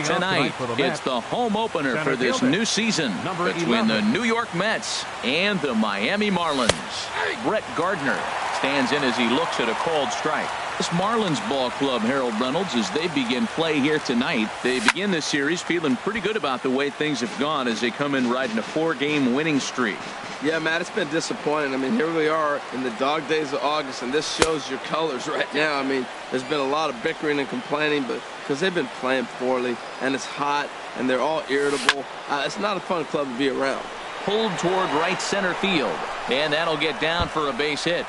Tonight, it's the home opener for this new season between the New York Mets and the Miami Marlins. Brett Gardner stands in as he looks at a called strike. This Marlins ball club, Harold Reynolds, as they begin play here tonight. They begin this series feeling pretty good about the way things have gone as they come in riding a 4-game winning streak. Yeah, Matt, it's been disappointing. I mean, here we are in the dog days of August, and this shows your colors right now. I mean, there's been a lot of bickering and complaining, but because they've been playing poorly, and it's hot, and they're all irritable. It's not a fun club to be around. Pulled toward right center field, and that'll get down for a base hit.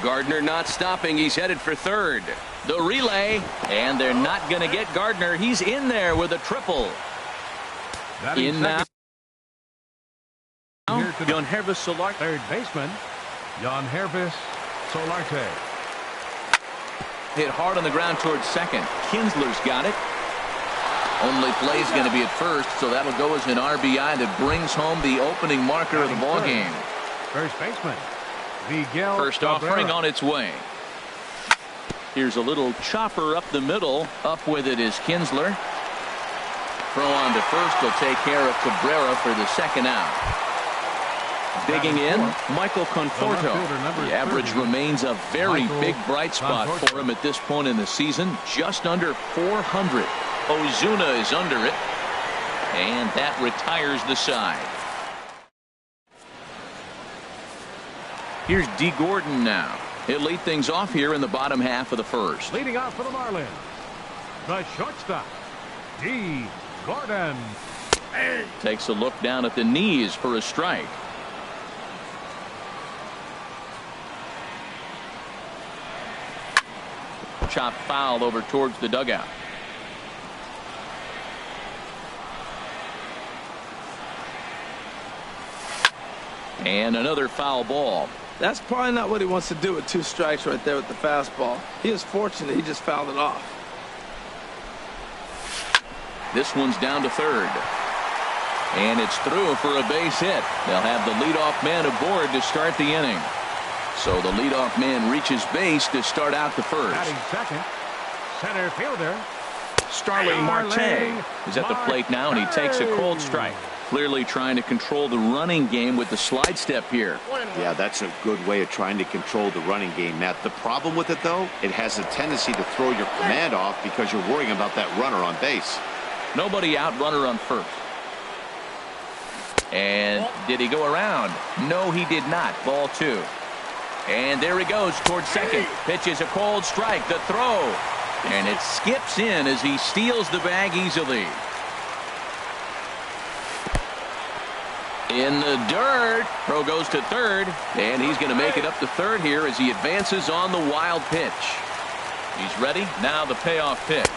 Gardner not stopping. He's headed for third. The relay, and they're not going to get Gardner. He's in there with a triple. In now. Jan Hervis Solarte. Third baseman, Jan Hervis Solarte. Hit hard on the ground towards second. Kinsler's got it. Only play's going to be at first, so that'll go as an RBI that brings home the opening marker of the ball game. First baseman, Miguel First offering on its way. Here's a little chopper up the middle. Up with it is Kinsler. Throw on to first will take care of Cabrera for the second out. Digging in, Michael Conforto. The average remains a very big bright spot for him at this point in the season. Just under 400. Ozuna is under it. And that retires the side. Here's D. Gordon now. He'll lead things off here in the bottom half of the first. Leading off for the Marlins, the shortstop, D. Gordon. Takes a look down at the knees for a strike. Chop foul over towards the dugout. And another foul ball. That's probably not what he wants to do with 2 strikes right there with the fastball. He is fortunate he just fouled it off. This one's down to third. And it's through for a base hit. They'll have the leadoff man aboard to start the inning. So the leadoff man reaches base to start out the first. Batting second, center fielder Starling Marte is at the plate now, and he takes a cold strike. Clearly trying to control the running game with the slide step here. Yeah, that's a good way of trying to control the running game, Matt. The problem with it, though, it has a tendency to throw your command off because you're worrying about that runner on base. Nobody out, runner on first. And did he go around? No, he did not. Ball 2. And there he goes towards second. Pitches a cold strike. The throw. And it skips in as he steals the bag easily. In the dirt. Throw goes to third. And he's going to make it up to third here as he advances on the wild pitch. He's ready. Now the payoff pitch.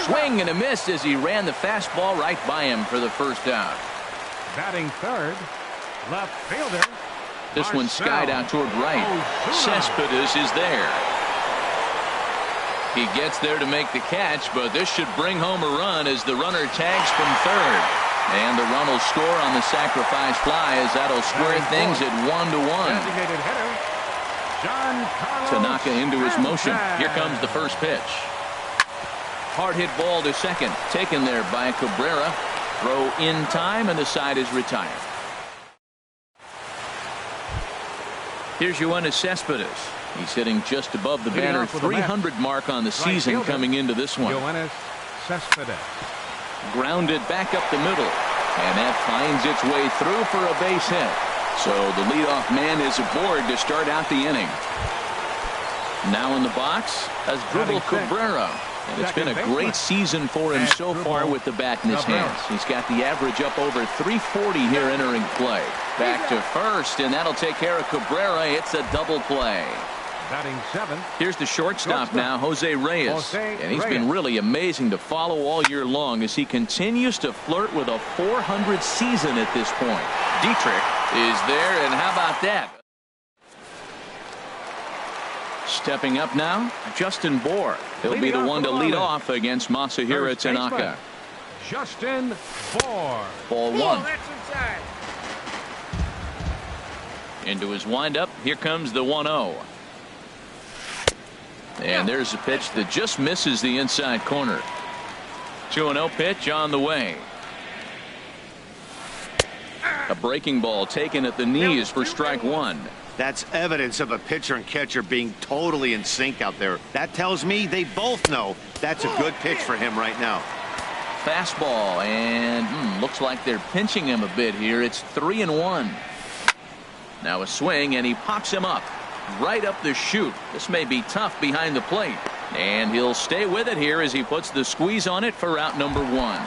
Swing and a miss as he ran the fastball right by him for the first out. batting third, left fielder. This one skied out toward right. Cespedes is there. He gets there to make the catch, but this should bring home a run as the runner tags from third. And the run will score on the sacrifice fly as that'll square things at 1-1. Tanaka into his motion. Here comes the first pitch. Hard hit ball to second. Taken there by Cabrera. Throw in time and the side is retired. Here's Yoenis Cespedes. He's hitting just above the banner 300 mark on the season coming into this one. Yoenis Cespedes. Grounded back up the middle. And that finds its way through for a base hit. So the leadoff man is aboard to start out the inning. Now in the box, Asdrubal Cabrera. And it's been a great season for him so far with the bat in his hands. He's got the average up over 340 here entering play. Back to first, and that'll take care of Cabrera. It's a double play. Batting seventh. Here's the shortstop now, Jose Reyes. And he's been really amazing to follow all year long as he continues to flirt with a 400 season at this point. Dietrich is there, and how about that? Stepping up now, Justin Bour. He'll be the one to lead off against Masahiro Tanaka. Justin Bohr. Ball one. That's inside. Into his windup. Here comes the 1-0. And there's a pitch that just misses the inside corner. 2-0 pitch on the way. A breaking ball taken at the knees for strike one. That's evidence of a pitcher and catcher being totally in sync out there. That tells me they both know that's a good pitch for him right now. Fastball, and looks like they're pinching him a bit here. It's 3-1. Now a swing, and he pops him up right up the chute. This may be tough behind the plate, and he'll stay with it here as he puts the squeeze on it for out number one.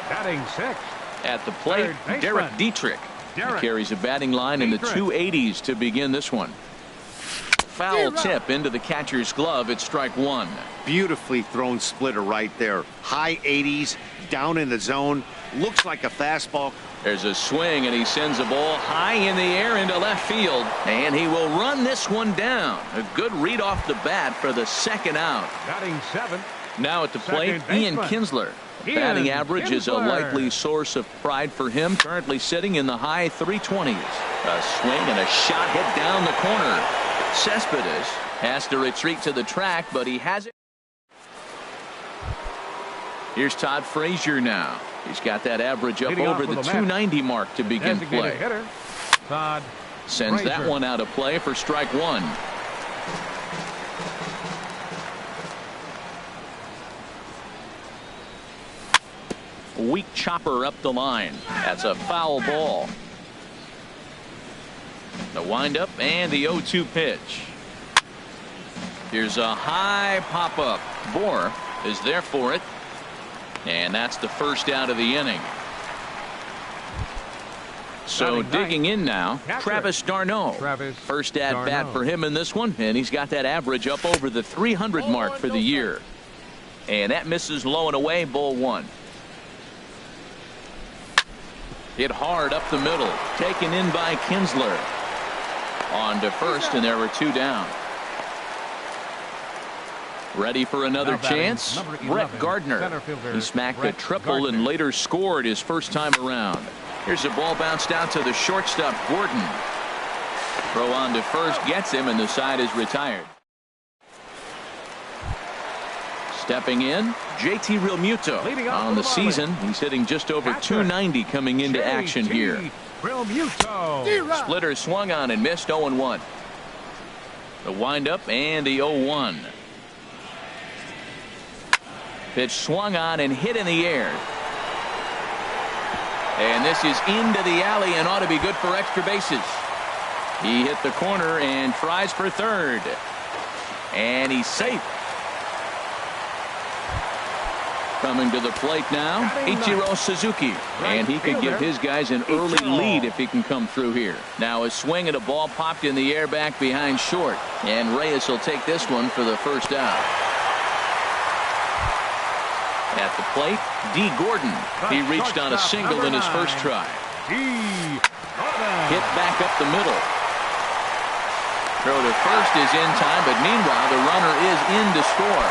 Batting sixth. At the plate, Derek Dietrich. He carries a batting line in the 280s to begin this one. Foul tip into the catcher's glove. It's strike one. Beautifully thrown splitter right there. High 80s, down in the zone. Looks like a fastball. There's a swing, and he sends a ball high in the air into left field, and he will run this one down. A good read off the bat for the second out. Batting seventh. Now at the plate, Ian Kinsler. Batting average is a likely source of pride for him, currently sitting in the high 320s. A swing and a shot hit down the corner. Cespedes has to retreat to the track, but he has it. Here's Todd Frazier now. He's got that average up over the 290 mark to begin play. Todd sends that one out of play for strike one. Weak chopper up the line. That's a foul ball. The windup and the 0-2 pitch. Here's a high pop up. Bohr is there for it. And that's the first out of the inning. So digging in now, Travis d'Arnaud. First at bat for him in this one, and he's got that average up over the 300 mark for the year. And that misses low and away, ball one. Hit hard up the middle, taken in by Kinsler. On to first, and there were two down. Ready for another chance? Brett Gardner. He smacked a triple and later scored his first time around. Here's a ball bounced out to the shortstop, Gordon. Throw on to first gets him, and the side is retired. Stepping in, JT Realmuto. On the season, he's hitting just over 290 coming into action here. Splitter swung on and missed. 0-1. The windup and the 0-1. Pitch swung on and hit in the air. And this is into the alley and ought to be good for extra bases. He hit the corner and tries for third. And he's safe. Coming to the plate now, Ichiro Suzuki. And he could give his guys an early lead if he can come through here. Now a swing and a ball popped in the air back behind short. And Reyes will take this one for the first out. At the plate, D. Gordon. He reached on a single in his first try. Hit back up the middle. Throw to first is in time, but meanwhile the runner is in to score.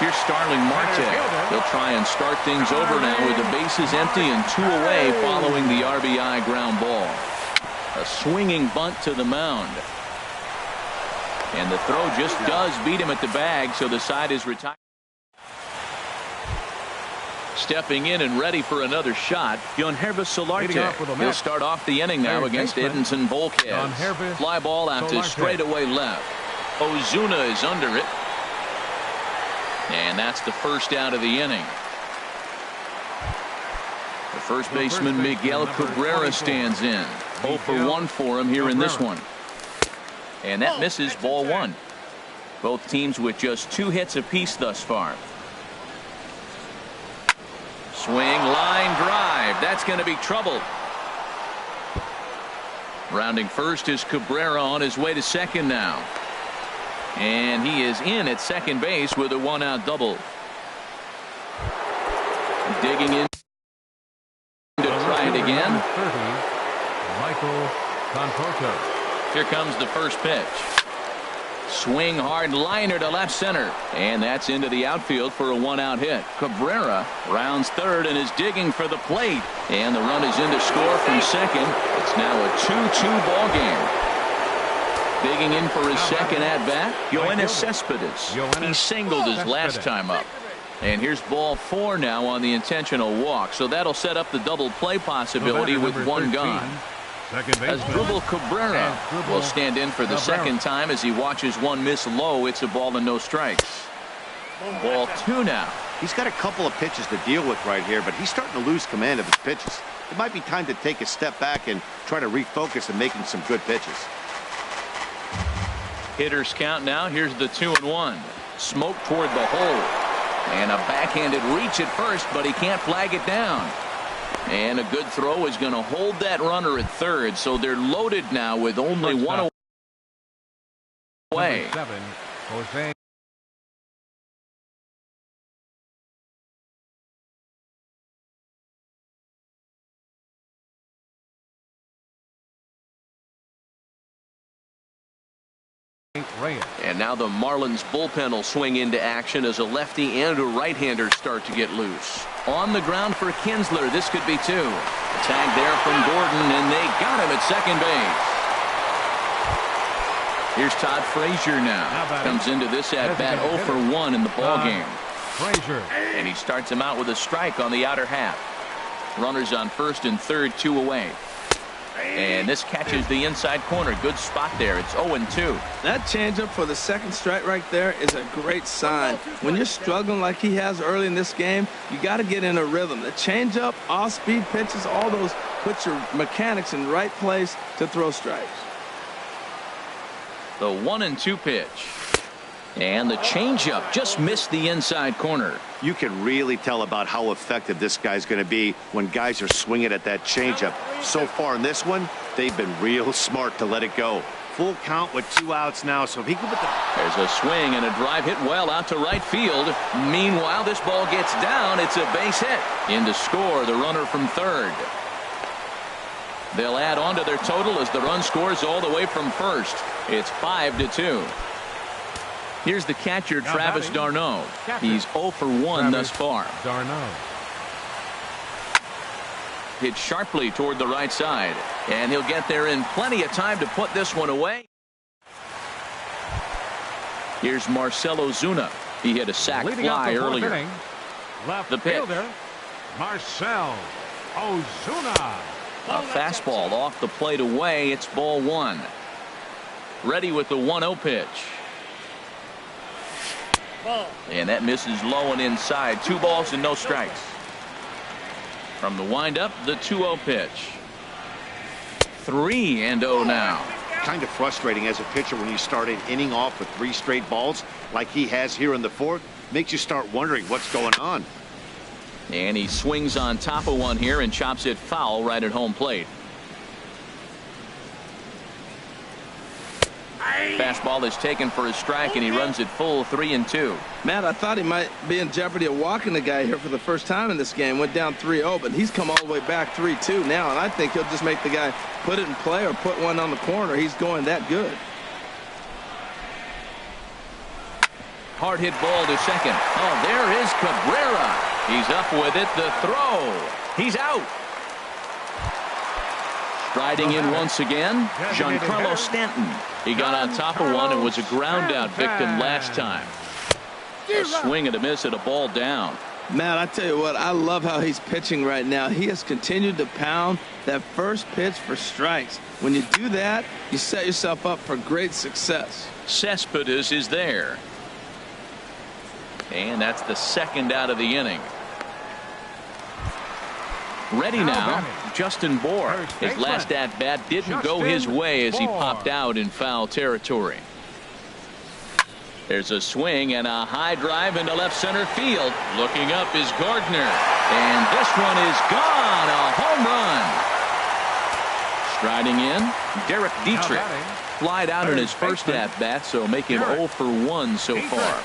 Here's Starling Marte. He'll try and start things over now with the bases empty and two away following the RBI ground ball. A swinging bunt to the mound. And the throw just does beat him at the bag, so the side is retired. Stepping in and ready for another shot, Yonhervis Solarte. He'll start off the inning now against Edinson Volquez. Fly ball out to straightaway left. Ozuna is under it. And that's the first out of the inning. The first baseman Miguel Cabrera stands in. 0 for 1 for him here in this one. And that misses, ball one. Both teams with just 2 hits apiece thus far. Swing, line drive. That's going to be trouble. Rounding first is Cabrera on his way to second now. And he is in at second base with a 1-out double. Digging in to try it again. Michael Conforto. Here comes the first pitch. Swing hard liner to left center. And that's into the outfield for a one-out hit. Cabrera rounds third and is digging for the plate. And the run is in to score from second. It's now a 2-2 ball game. Digging in for his second at-bat, Yoenis Cespedes. He singled his last time up. And here's ball 4 now on the intentional walk. So that'll set up the double play possibility with one gone. Asdrubal Cabrera will stand in for the second time as he watches one miss low. It's a ball and no strikes. Ball 2 now. He's got a couple of pitches to deal with right here, but he's starting to lose command of his pitches. It might be time to take a step back and try to refocus on making some good pitches. Hitters count now. Here's the 2-1. Smoke toward the hole. And a backhanded reach at first, but he can't flag it down. And a good throw is going to hold that runner at third. So they're loaded now with only one away. And now the Marlins bullpen will swing into action as a lefty and a right-hander start to get loose. On the ground for Kinsler. This could be 2. Tag there from Gordon, and they got him at second base. Here's Todd Frazier now. Comes into this at-bat 0 for 1 in the ballgame. And he starts him out with a strike on the outer half. Runners on first and third, 2 away. And this catches the inside corner. Good spot there. It's 0-2. That changeup for the second strike right there is a great sign. When you're struggling like he has early in this game, you got to get in a rhythm. The changeup, off-speed pitches, all those put your mechanics in the right place to throw strikes. The 1-2 pitch. And the changeup just missed the inside corner. You can really tell about how effective this guy's going to be when guys are swinging at that changeup. So far in this one, they've been real smart to let it go. Full count with 2 outs now, so if he can put the... There's a swing and a drive hit well out to right field. Meanwhile, this ball gets down. It's a base hit. In to score, the runner from third. They'll add on to their total as the run scores all the way from first. It's 5-2. Here's the catcher, Travis d'Arnaud. He's 0 for 1 thus far. Hit sharply toward the right side. And he'll get there in plenty of time to put this one away. Here's Marcell Ozuna. He hit a sac fly earlier. The pitch. Marcell Ozuna. A fastball off the plate away. It's ball 1. Ready with the 1-0 pitch. And that misses low and inside. 2 balls and no strikes. From the windup, the 2-0 pitch. 3-0 now. Kind of frustrating as a pitcher when you start an inning off with 3 straight balls like he has here in the 4th. Makes you start wondering what's going on. And he swings on top of one here and chops it foul right at home plate. Fastball is taken for a strike, and he runs it full 3-2. Matt, I thought he might be in jeopardy of walking the guy here for the first time in this game. Went down 3-0, but he's come all the way back 3-2 now, and I think he'll just make the guy put it in play or put one on the corner. He's going that good. Hard hit ball to second. Oh, there is Cabrera. He's up with it. The throw. He's out. Striding in once again, Giancarlo Stanton. He got on top of one and was a ground out victim last time. A swing and a miss at a ball down. Matt, I tell you what, I love how he's pitching right now. He has continued to pound that first pitch for strikes. When you do that, you set yourself up for great success. Cespedes is there. And that's the second out of the inning. Ready now, Justin Bour. His last at-bat didn't go his way as he popped out in foul territory. There's a swing and a high drive into left center field. Looking up is Gardner. And this one is gone. A home run. Striding in, Derek Dietrich. Flied out in his first at-bat, so make him 0 for 1 so far.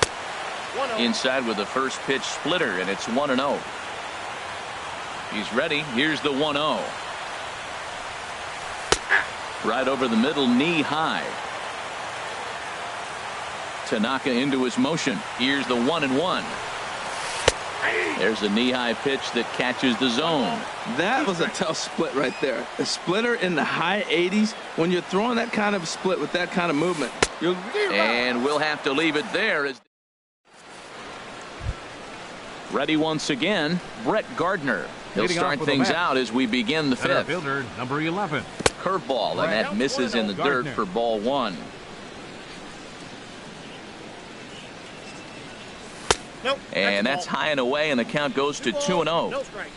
Inside with the first pitch splitter, and it's 1-0. He's ready. Here's the 1-0. Right over the middle, knee high. Tanaka into his motion. Here's the 1-1. There's a knee-high pitch that catches the zone. That was a tough split right there. A splitter in the high 80s. When you're throwing that kind of split with that kind of movement, and we'll have to leave it there. Ready once again, Brett Gardner. He'll start things out as we begin the fifth. Fielder, number 11. Curveball, and that misses in the dirt for ball one. Nope, and that's high and away, and the count goes to 2-0. No strike.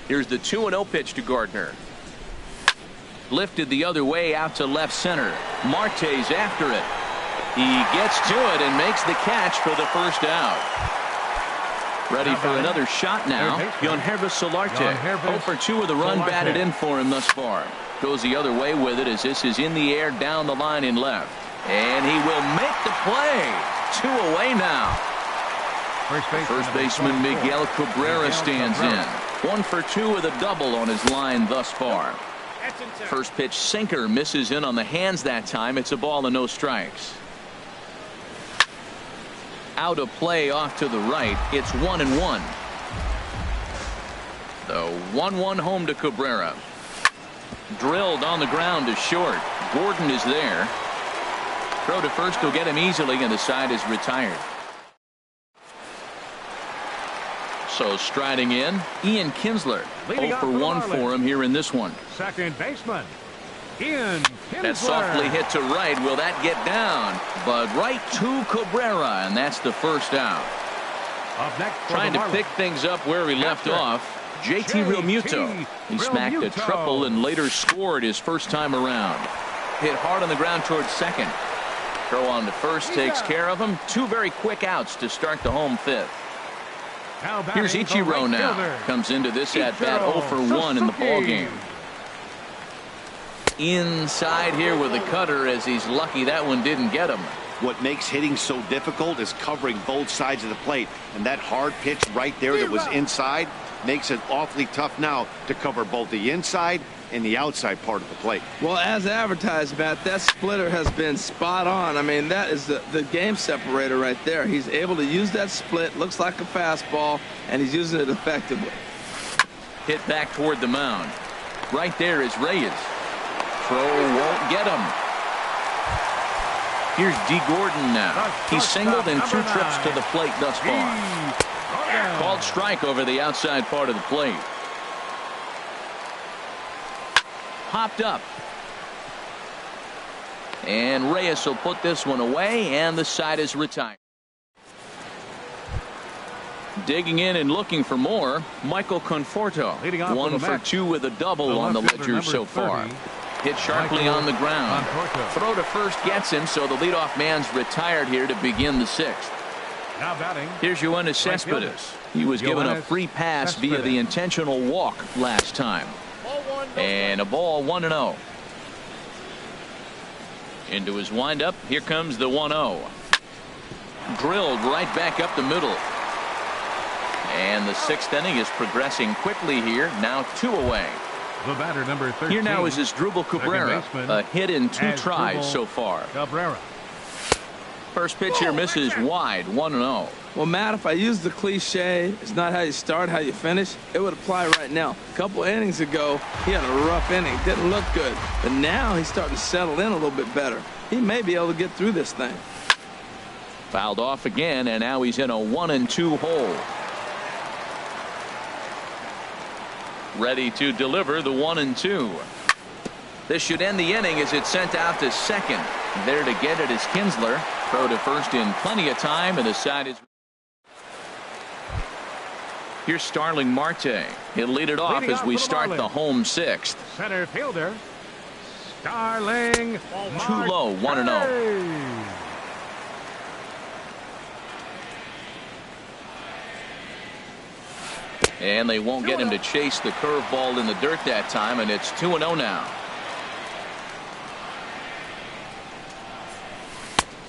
Here's the 2-0 pitch to Gardner. Lifted the other way out to left center. Marte's after it. He gets to it and makes the catch for the first out. Ready for another shot now. Yohannes Solarte. 0 for 2 with a run batted in for him thus far. Goes the other way with it as this is in the air down the line in left. And he will make the play. 2 away now. First baseman Miguel Cabrera stands in. 1 for 2 with a double on his line thus far. First pitch sinker misses in on the hands that time. It's a ball and no strikes. Out of play off to the right. It's 1-1. The 1-1 home to Cabrera. Drilled on the ground to short. Gordon is there. Throw to first will get him easily, and the side is retired. So striding in, Ian Kinsler. 0 for 1 for him here in this one. Second baseman, Ian Kinsler. That softly hit to right. Will that get down? But right to Cabrera, and that's the first out. Up next trying to pick things up where he left off. JT Realmuto. He smacked a triple and later scored his first time around. Hit hard on the ground towards second. Throw on to first takes care of him. 2 very quick outs to start the home fifth. Here's Ichiro now. Comes into this at bat 0 for 1 in the ball game. Inside here with a cutter as he's lucky that one didn't get him. What makes hitting so difficult is covering both sides of the plate, and that hard pitch right there that was inside makes it awfully tough now to cover both the inside and the outside part of the plate. Well, as advertised, Matt, that splitter has been spot on. I mean, that is the game separator right there. He's able to use that split, looks like a fastball, and he's using it effectively. Hit back toward the mound. Right there is Reyes. Throw won't get him. Here's D. Gordon now. He's singled in 2 trips to the plate thus far. Called strike over the outside part of the plate. Popped up. And Reyes will put this one away, and the side is retired. Digging in and looking for more, Michael Conforto. 1 for 2 with a double on the ledger so far. Hit sharply on the ground. Throw to first gets him, so the leadoff man's retired here to begin the 6th. Now batting. Here's Yohannes Cespedes. He was given a free pass via the intentional walk last time. And a ball 1-0. Into his windup. Here comes the 1-0. Drilled right back up the middle. And the 6th inning is progressing quickly here. Now 2 away. The batter, number 13. Here now is Asdrubal Cabrera. A hit in 2 tries so far. Cabrera. First pitch here misses wide. 1-0. Well, Matt, if I use the cliche, it's not how you start, how you finish, it would apply right now. A couple innings ago, he had a rough inning. Didn't look good. But now he's starting to settle in a little bit better. He may be able to get through this thing. Fouled off again, and now he's in a 1-2 hole. Ready to deliver the 1-2. This should end the inning as it's sent out to second. There to get it is Kinsler. Throw to first in plenty of time, and the side is. Here's Starling Marte. He'll lead it off as we start the home 6th. Center fielder, Starling. Too low, 1-0. And they won't get him to chase the curveball in the dirt that time, and it's 2-0 now.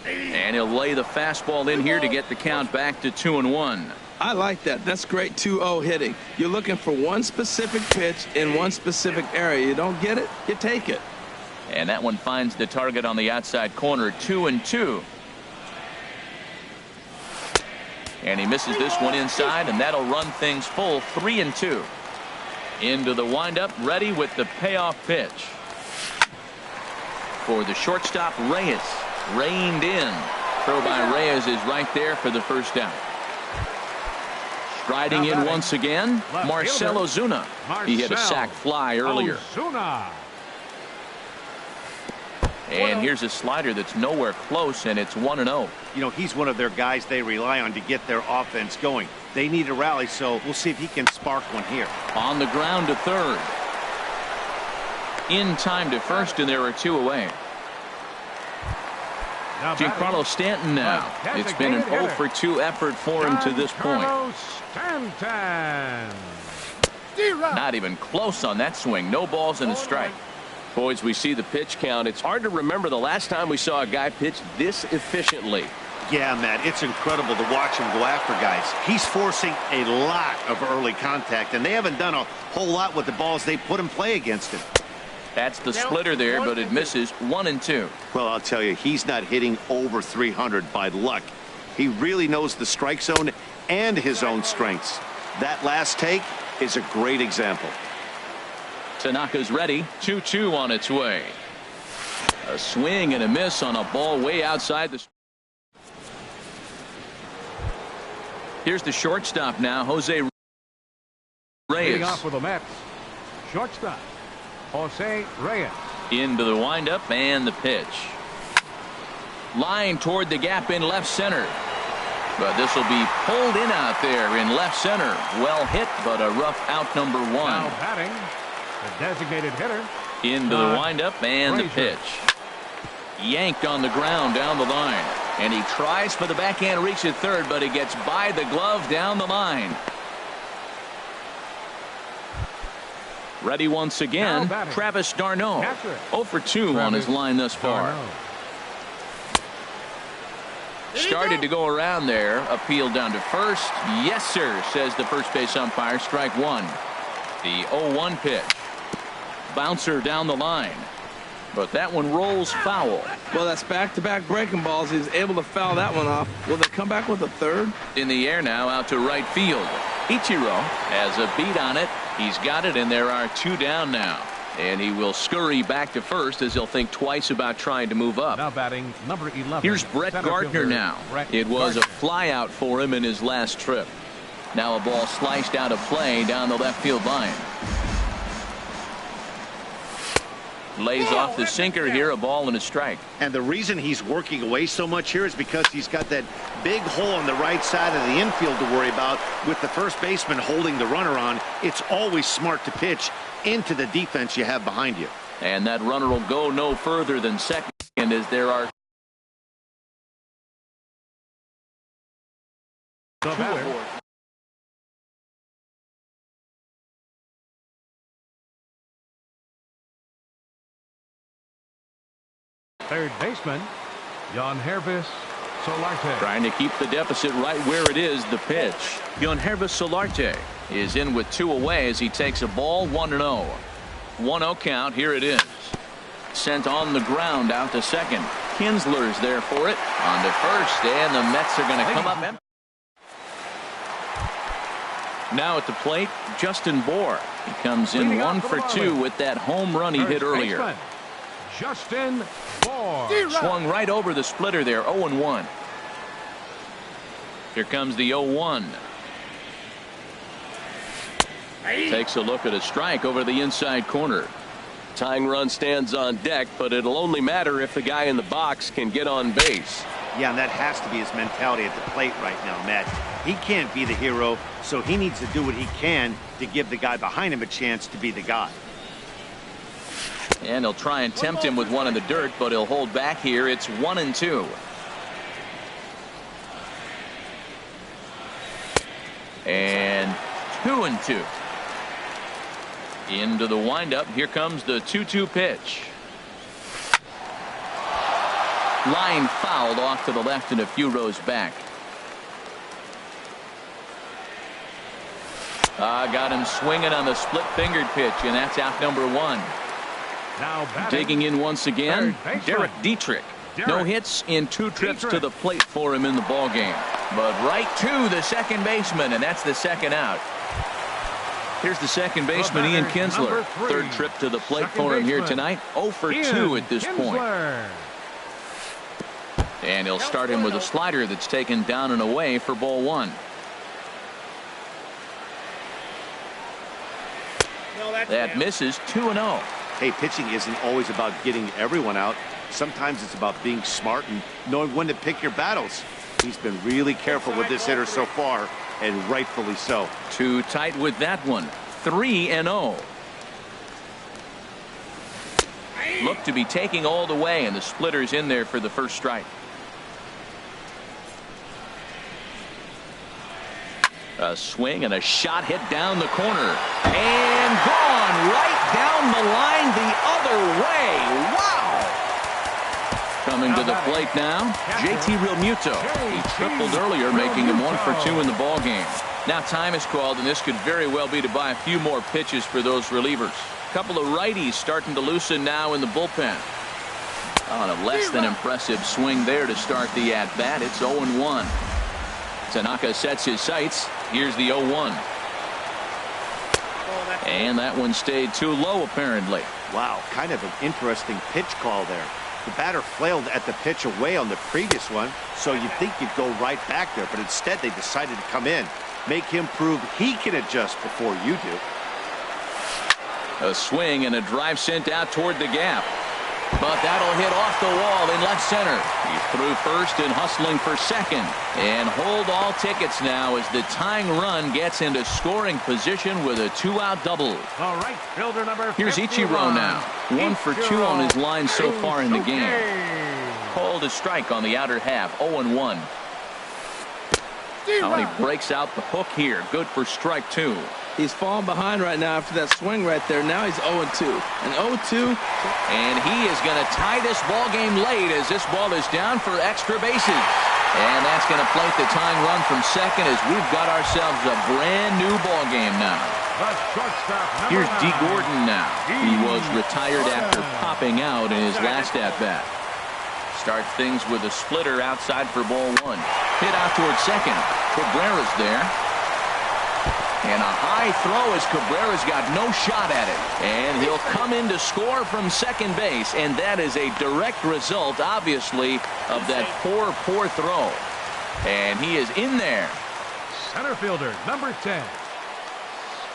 And he'll lay the fastball in here to get the count back to 2-1. I like that. That's great 2-0 hitting. You're looking for one specific pitch in one specific area. You don't get it, you take it. And that one finds the target on the outside corner. 2-2. And he misses this one inside, and that'll run things full. 3-2. Into the windup, ready with the payoff pitch. For the shortstop, Reyes. Reined in. Throw by Reyes is right there for the first down. Striding in once again, Marcell Ozuna. He hit a sac fly earlier. And here's a slider that's nowhere close, and it's 1-0. You know, he's one of their guys they rely on to get their offense going. They need a rally, so we'll see if he can spark one here. On the ground to third. In time to first, and there are 2 away. Giancarlo Stanton now. It's been an 0-for-2 effort for him to this point. Not even close on that swing. No balls and a strike. Boys, we see the pitch count. It's hard to remember the last time we saw a guy pitch this efficiently. Yeah, Matt, it's incredible to watch him go after guys. He's forcing a lot of early contact, and they haven't done a whole lot with the balls they put in play against him. That's the splitter there, but it misses. 1-2. Well, I'll tell you, he's not hitting over 300 by luck. He really knows the strike zone and his own strengths. That last take is a great example. Tanaka's ready. 2-2 on its way. A swing and a miss on a ball way outside the. Here's the shortstop now, Jose Reyes. Leading off with the Mets. Shortstop, Jose Reyes. Into the windup and the pitch. Line toward the gap in left center. But this will be pulled in out there in left center. Well hit, but a rough out, number 1. Now batting, the designated hitter. Into the windup and the pitch. Yanked on the ground down the line. And he tries for the backhand reach at third, but he gets by the glove down the line. Ready once again, Travis d'Arnaud. 0-for-2 on his line thus far. Started to go around there. Appeal down to first. Yes, sir, says the first base umpire. Strike 1. The 0-1 pitch. Bouncer down the line. But that one rolls foul. Well, that's back-to-back breaking balls. He's able to foul that one off. Will they come back with a third? In the air now, out to right field. Ichiro has a beat on it. He's got it, and there are 2 down now. And he will scurry back to first as he'll think twice about trying to move up. Now batting, number 11. Here's Brett Gardner now. It was a flyout for him in his last trip. Now a ball sliced out of play down the left field line. Lays off the sinker here, a ball and a strike. And the reason he's working away so much here is because he's got that big hole on the right side of the infield to worry about. With the first baseman holding the runner on, it's always smart to pitch into the defense you have behind you. And that runner will go no further than second as there are. The batter. Third baseman, Yangervis Solarte. Trying to keep the deficit right where it is. The pitch. Yangervis Solarte is in with 2 away as he takes a ball. 1-0. 1-0 count. Here it is. Sent on the ground out to second. Kinsler's there for it. On to first, and the Mets are going to come up empty. Now at the plate, Justin Bour. He comes in 1-for-2 with that home run he hit earlier. Justin Bour. Swung right over the splitter there. 0-1. Here comes the 0-1. Takes a look at a strike over the inside corner. Tying run stands on deck, but it'll only matter if the guy in the box can get on base. Yeah, and that has to be his mentality at the plate right now, Matt. He can't be the hero, so he needs to do what he can to give the guy behind him a chance to be the guy. And he'll try and tempt him with one in the dirt, but he'll hold back here. It's 1-2. And 2-2. Into the windup. Here comes the 2-2 pitch. Line fouled off to the left and a few rows back. Got him swinging on the split-fingered pitch, and that's out, number 1. Now batting. Digging in once again, Third baseman. Derek Dietrich. No hits in 2 trips to the plate for him in the ball game. But right to the second baseman, and that's the second out. Here's the second baseman, Ian Kinsler. 3rd trip to the plate for him here tonight. 0 for 2 at this point. And he'll start him with a slider that's taken down and away for ball 1. That misses 2-0. Hey, pitching isn't always about getting everyone out. Sometimes it's about being smart and knowing when to pick your battles. He's been really careful with this hitter so far, and rightfully so. Too tight with that one. 3-0. Look to be taking all the way, and the splitter's in there for the first strike. A swing and a shot hit down the corner. And gone right down the line the other way. Wow! Coming to the plate now, JT Realmuto. He tripled earlier, making him 1 for 2 in the ball game. Now time is called, and this could very well be to buy a few more pitches for those relievers. A couple of righties starting to loosen now in the bullpen. On a less than impressive swing there to start the at-bat. It's 0-1. Tanaka sets his sights. Here's the 0-1. And that one stayed too low, apparently. Wow, kind of an interesting pitch call there. The batter flailed at the pitch away on the previous one, so you'd think you'd go right back there, but instead they decided to come in. Make him prove he can adjust before you do. A swing and a drive sent out toward the gap. But that'll hit off the wall in left center. He's through first and hustling for second. And hold all tickets now as the tying run gets into scoring position with a 2-out double. All right, fielder number 51. Here's Ichiro now. 1 for 2 on his line so far in the game. Called a strike on the outer half. 0-1. Now he breaks out the hook here. Good for strike 2. He's falling behind right now after that swing right there. Now he's 0-2. And 0-2. And he is going to tie this ball game late as this ball is down for extra bases. And that's going to plate the tying run from second as we've got ourselves a brand new ball game now. Here's D. Gordon now. He was retired after popping out in his last at-bat. Start things with a splitter outside for ball 1. Hit out towards second. Cabrera's there. And a high throw as Cabrera's got no shot at it. And he'll come in to score from second base. And that is a direct result, obviously, of that poor throw. And he is in there. Center fielder, number 10.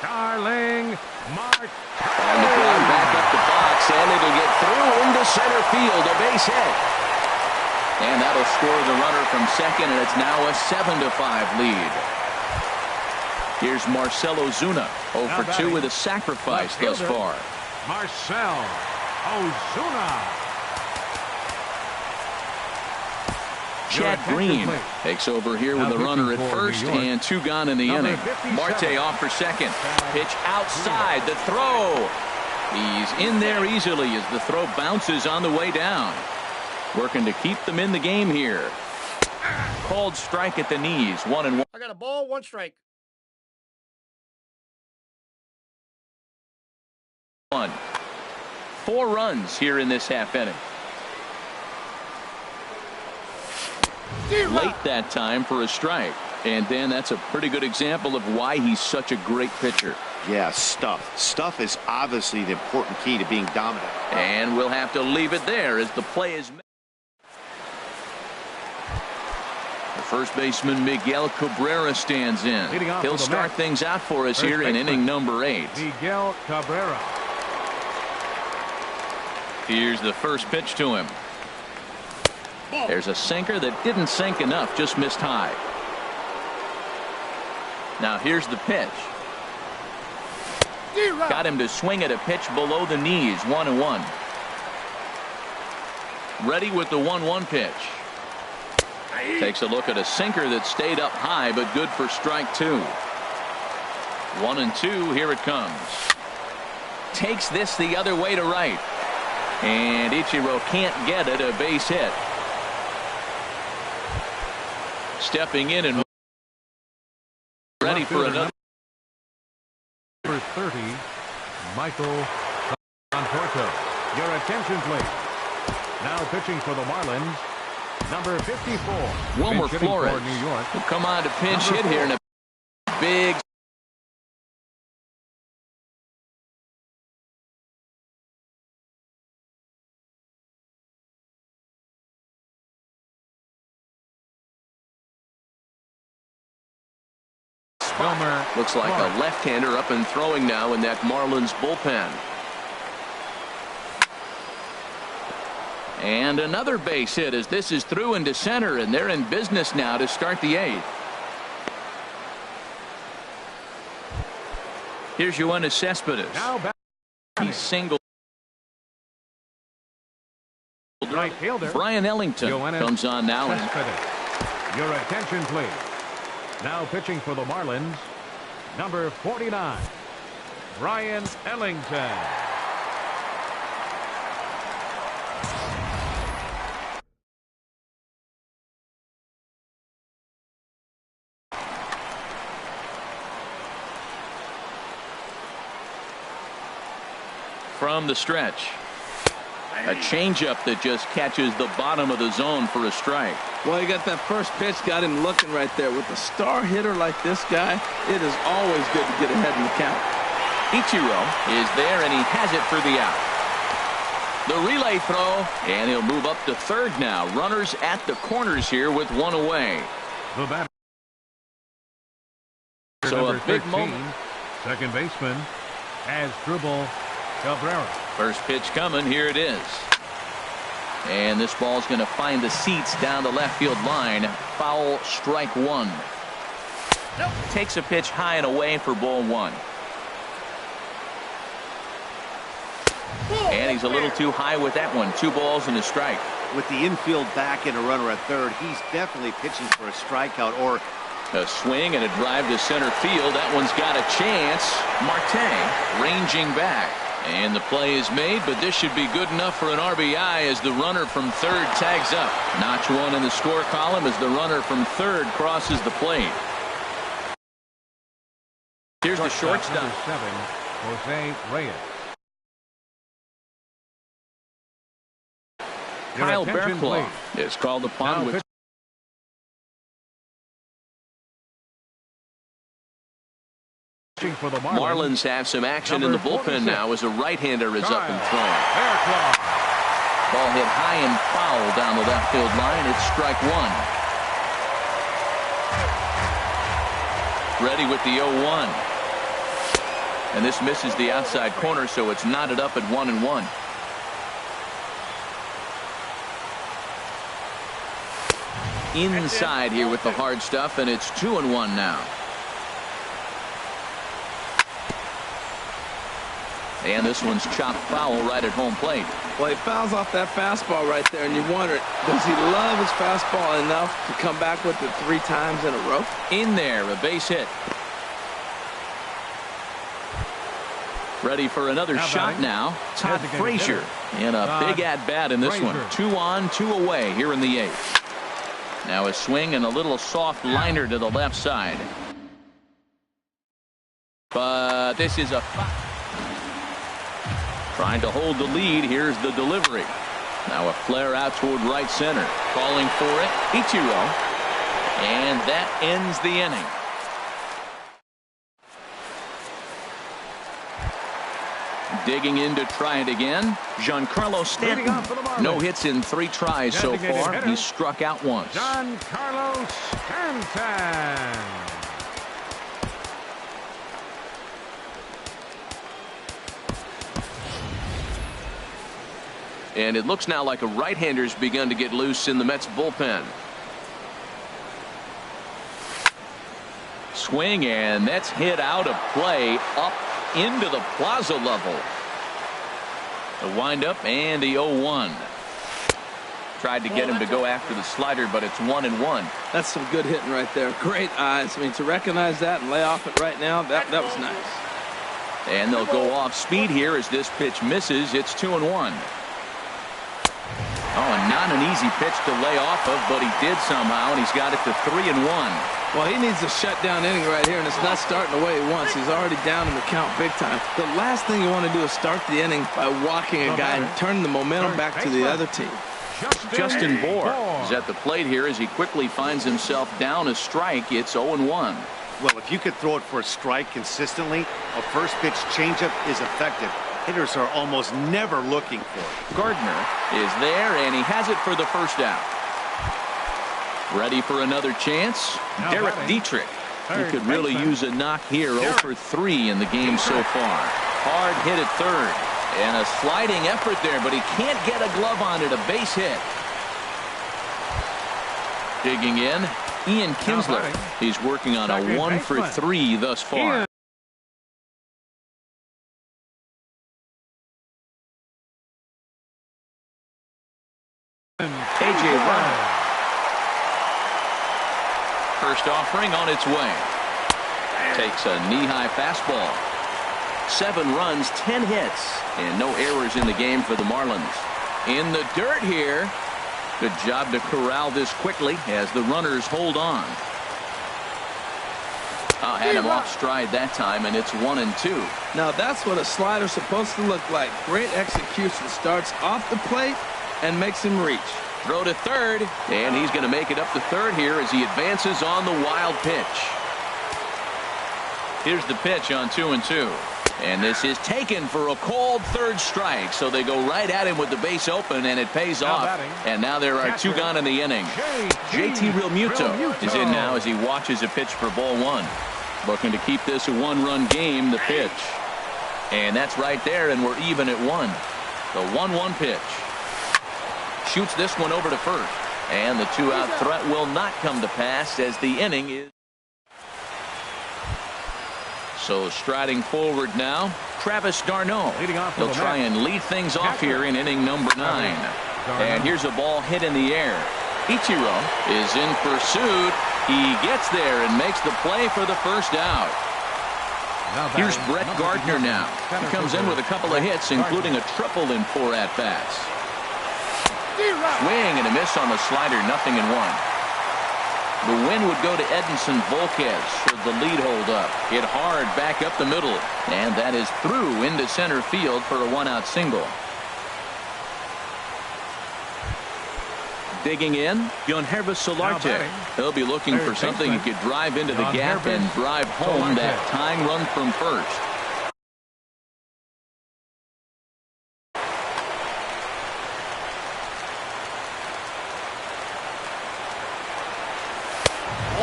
Starling Marte. And the ground back up the box, and it'll get through into center field. A base hit. And that'll score the runner from second, and it's now a 7-5 lead. Here's Marcell Ozuna, 0 for 2 with a sacrifice thus far. Marcell Ozuna. Chad Green takes over here with a runner at first and 2 gone in the inning. Marte off for second. Pitch outside, the throw. He's in there easily as the throw bounces on the way down. Working to keep them in the game here. Called strike at the knees, 1-1. I got a ball, 1 strike. 4 runs here in this half inning. Late that time for a strike. And then that's a pretty good example of why he's such a great pitcher. Yeah, stuff. Stuff is obviously the important key to being dominant. And we'll have to leave it there as the play is made. The first baseman Miguel Cabrera stands in. He'll start things out for us here in inning number 8. Miguel Cabrera. Here's the first pitch to him. There's a sinker that didn't sink enough, just missed high. Now here's the pitch. Got him to swing at a pitch below the knees, 1-1. Ready with the 1-1 pitch. Takes a look at a sinker that stayed up high, but good for strike 2. 1-2, here it comes. Takes this the other way to right. And Ichiro can't get it, a base hit. Stepping in and ready for another. Number 30, Michael Conforto. Your attention, please. Now pitching for the Marlins, number 54. Wilmer Pinch hitting for Flores New York. will come on to pinch Number hit here in a big. Wilmer Looks like Flores. a left-hander up and throwing now in that Marlins bullpen. And another base hit as this is through into center, and they're in business now to start the 8th. Here's Yoenis Cespedes. Now back. He's single. Right fielder. Brian Ellington Yoenis comes on now. And Cespedes. Your attention, please. Now pitching for the Marlins, number 49, Brian Ellington. from the stretch. A changeup that just catches the bottom of the zone for a strike. Well, you got that first pitch, got him looking right there. With a star hitter like this guy, it is always good to get ahead in the count. Ichiro is there, and he has it for the out. The relay throw, and he'll move up to third now. Runners at the corners here with one away. The batter. So a Number big 13, moment. second baseman, Asdrubal Cabrera. First pitch coming. Here it is. And this ball's going to find the seats down the left field line. Foul, strike one. Takes a pitch high and away for ball one. And he's a little too high with that one. 2 balls and a strike. With the infield back and a runner at third, he's definitely pitching for a strikeout or A swing and a drive to center field. That one's got a chance. Marte ranging back. And the play is made, but this should be good enough for an RBI as the runner from third tags up. Notch one in the score column as the runner from third crosses the plate. Here's the shortstop. Number 7, Jose Reyes. Your Kyle attention, Bearclaw please. is called upon Now with pitching for the Marlins have some action in the Number bullpen 46. now as a right-hander is up and Kyle throwing. Bearclaw. Ball hit high and foul down the left field line. It's strike one. Ready with the 0-1. And this misses the outside corner, so it's knotted up at 1-1. Inside here with the hard stuff, and it's 2-1 now. And this one's chopped foul right at home plate. Well, he fouls off that fastball right there, and you wonder, does he love his fastball enough to come back with it 3 times in a row? In there, a base hit. Ready for another shot now. Todd Frazier in a big at-bat in this one. 2 on, 2 away here in the 8th. Now a swing and a little soft liner to the left side. But this is a trying to hold the lead. Here's the delivery. Now a flare out toward right center. Calling for it, Ichiro. And that ends the inning. Digging in to try it again. Giancarlo Stanton. No hits in 3 tries so far. He's struck out once. Giancarlo Stanton. And it looks now like a right-hander's begun to get loose in the Mets bullpen. Swing, and that's hit out of play up into the plaza level. The windup and the 0-1. Tried to get him to go after the slider, but it's 1-1. That's some good hitting right there. Great eyes. I mean, to recognize that and lay off it right now, that was nice. And they'll go off speed here as this pitch misses. It's 2-1. Oh, and not an easy pitch to lay off of, but he did somehow, and he's got it to 3-1. Well, he needs a shutdown inning right here, and it's not starting the way he wants. He's already down in the count big time. The last thing you want to do is start the inning by walking a guy and turning the momentum back to the other team. Justin Bohr is at the plate here as he quickly finds himself down a strike. It's 0-1. Well, if you could throw it for a strike consistently, a first pitch changeup is effective. Hitters are almost never looking for it. Gardner is there, and he has it for the first out. Ready for another chance? Derek Dietrich. He could really use a knock here. 0 for 3 in the game so far. Hard hit at third. And a sliding effort there, but he can't get a glove on it. A base hit. Digging in, Ian Kinsler. He's working on a 1 for 3 thus far. A.J. Runner. First offering on its way. Takes a knee-high fastball. 7 runs, 10 hits, and no errors in the game for the Marlins. In the dirt here. Good job to corral this quickly as the runners hold on. Had him off stride that time, and it's 1-2. Now that's what a slider's supposed to look like. Great execution. Starts off the plate and makes him reach. Throw to third, and he's going to make it up to third here as he advances on the wild pitch. Here's the pitch on 2-2. And this is taken for a cold third strike. So they go right at him with the base open, and it pays off. And now there are 2 gone in the inning. JT Realmuto is in now as he watches a pitch for ball 1. Looking to keep this a 1-run game, the pitch. And that's right there, and we're even at 1. The 1-1 pitch. Shoots this one over to first. And the 2-out threat will not come to pass as the inning is. So striding forward now, Travis d'Arnaud. He'll try and lead things off here in inning number 9. And here's a ball hit in the air. Ichiro is in pursuit. He gets there and makes the play for the first out. Here's Brett Gardner now. He comes in with a couple of hits, including a triple in 4 at-bats. Swing and a miss on the slider, 0-1. The win would go to Edinson Volquez should the lead hold up. Hit hard back up the middle. And that is through into center field for a 1-out single. Digging in, Yonhervis Solarte. He'll be looking for something he could drive into the gap and drive home that tying run from first.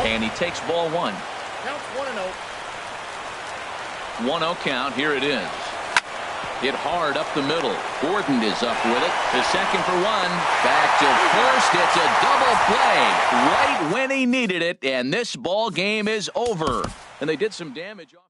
And he takes ball 1. Counts 1-0. 1-0 count. Here it is. Hit hard up the middle. Gordon is up with it. The second for 1. Back to first. It's a double play right when he needed it. And this ball game is over. And they did some damage off.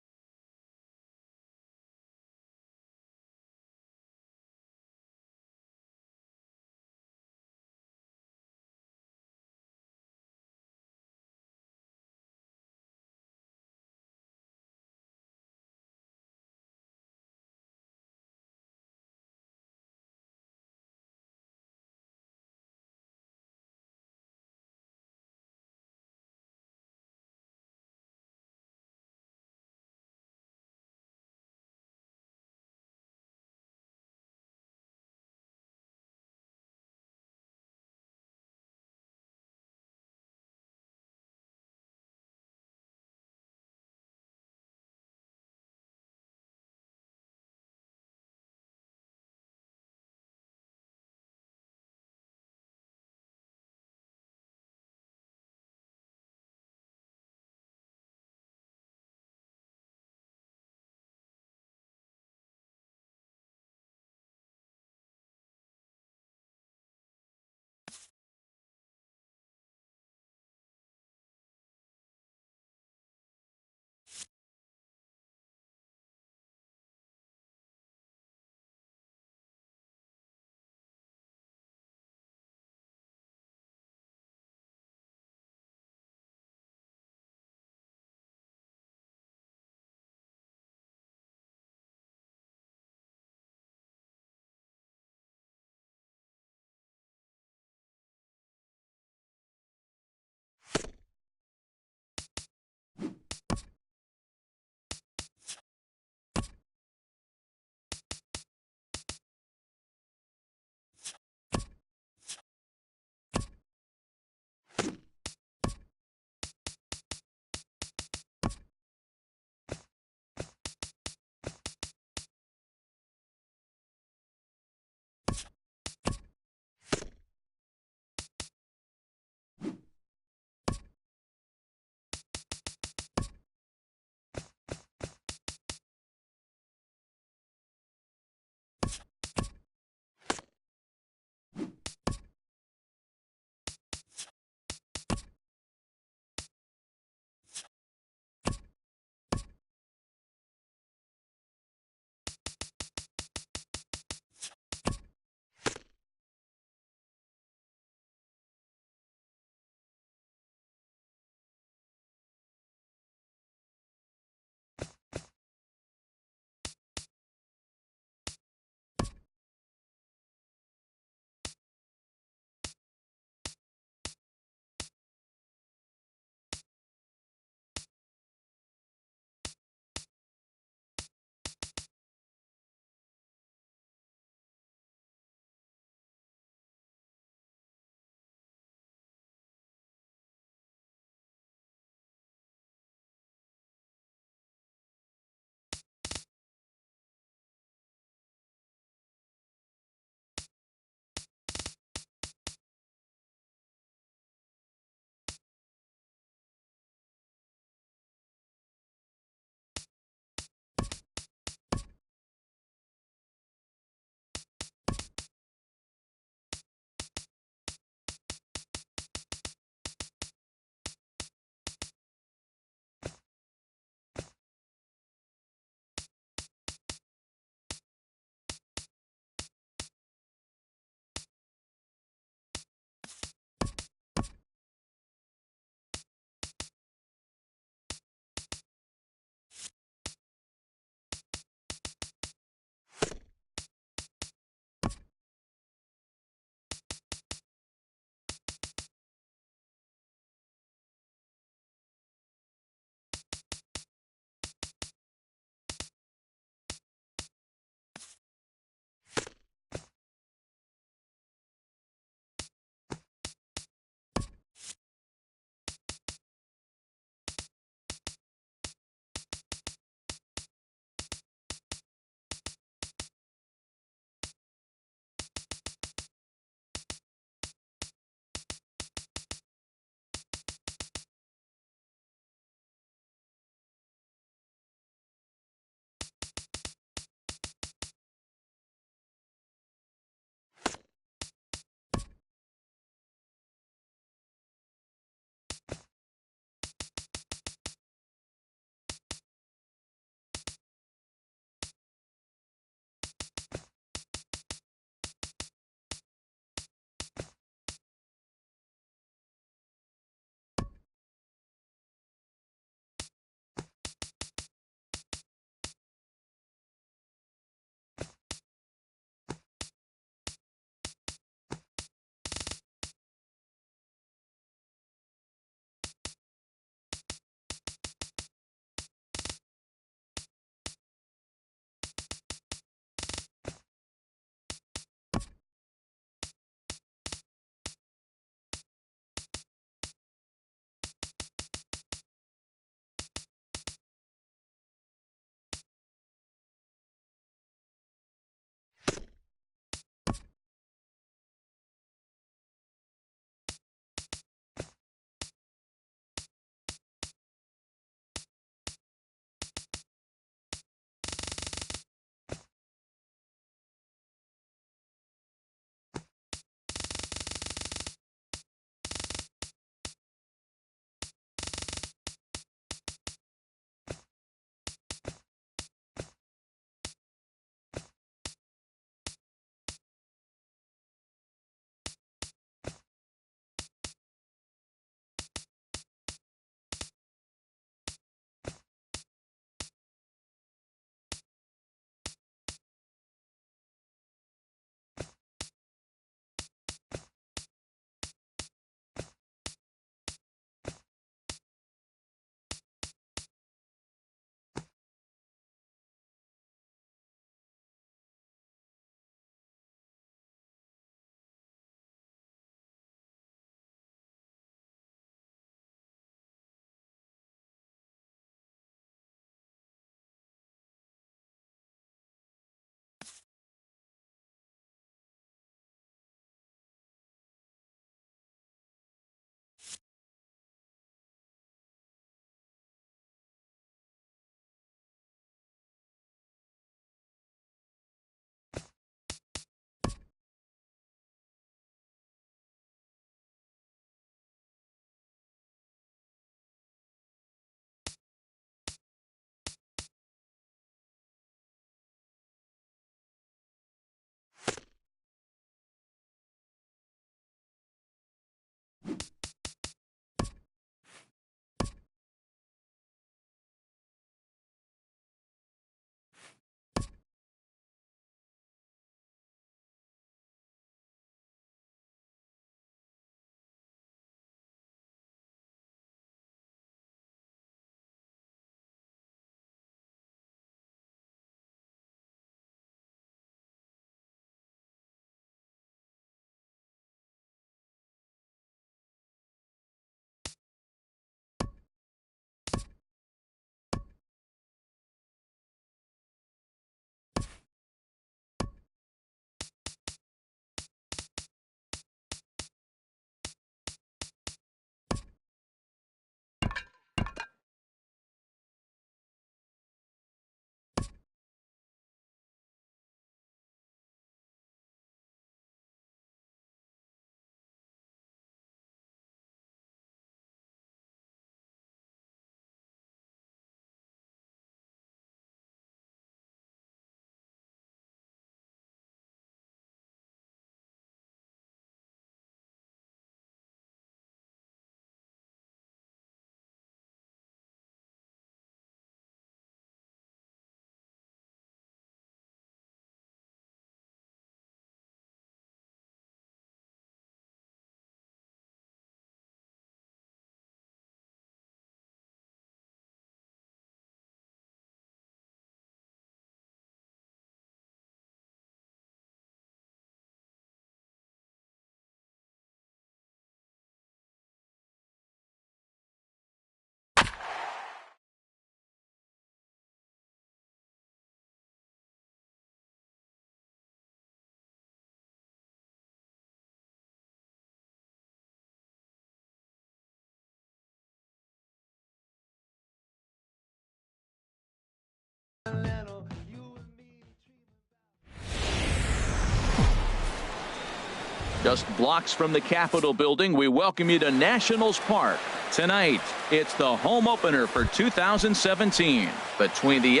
Just blocks from the Capitol building, we welcome you to Nationals Park. Tonight, it's the home opener for 2017 between the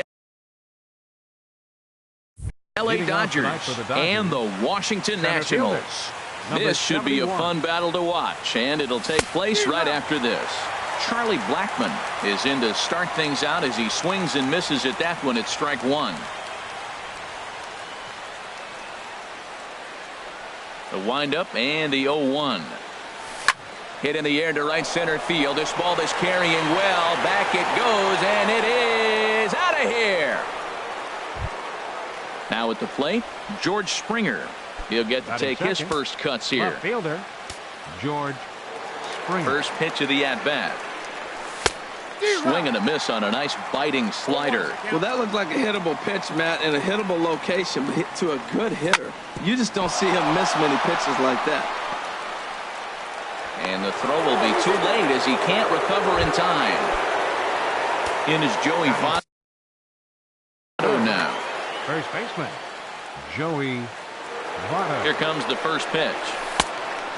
LA Dodgers and the Washington Nationals. This should be a fun battle to watch, and it'll take place right after this. Charlie Blackmon is in to start things out as he swings and misses at that one at strike one. The windup and the 0-1. Hit in the air to right center field. This ball is carrying well. Back it goes, and it is out of here. Now at the plate, George Springer. He'll get to take his first cuts here. Left fielder, George Springer. First pitch of the at-bat. Swing and a miss on a nice biting slider. Well, that looked like a hittable pitch, Matt, in a hittable location, but hit to a good hitter. You just don't see him miss many pitches like that. And the throw will be too late as he can't recover in time. In is Joey Votto now. First baseman, Joey Votto. Here comes the first pitch.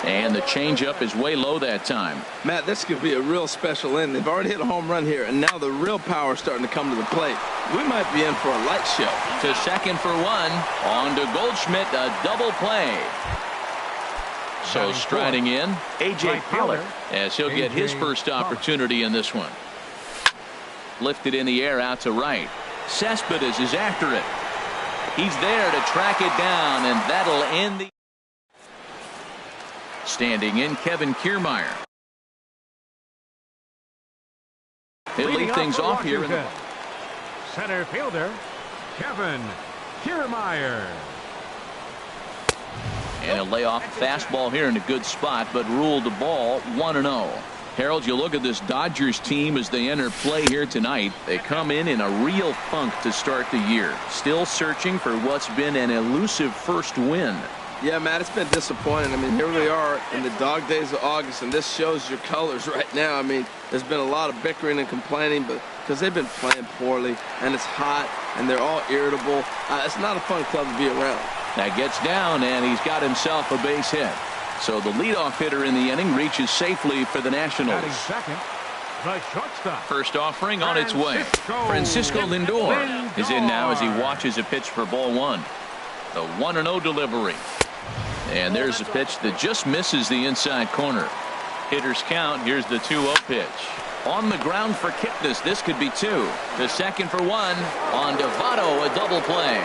And the changeup is way low that time. Matt, this could be a real special inning. They've already hit a home run here, and now the real power is starting to come to the plate. We might be in for a light show. To second for one. On to Goldschmidt, a double play. So striding in, A.J. Pollock, as he'll get his first opportunity in this one. Lifted in the air out to right. Cespedes is after it. He's there to track it down, and that'll end the... Standing in, Kevin Kiermaier. He'll lead things off here. Center fielder, Kevin Kiermaier. And he'll lay off a fastball here in a good spot, but ruled the ball 1-0. Harold, you look at this Dodgers team as they enter play here tonight. They come in a real funk to start the year. Still searching for what's been an elusive first win. Yeah, Matt, it's been disappointing. I mean, here we are in the dog days of August, and this shows your colors right now. I mean, there's been a lot of bickering and complaining, but because they've been playing poorly, and it's hot, and they're all irritable. It's not a fun club to be around. That gets down, and he's got himself a base hit. So the leadoff hitter in the inning reaches safely for the Nationals. Second, the shortstop. First offering on its way. Francisco Lindor is in now as he watches a pitch for ball one. The 1-0 delivery. And there's a pitch that just misses the inside corner. Hitters count. Here's the 2-0 pitch. On the ground for Kipnis. This could be two. The second for one. On to Votto, a double play.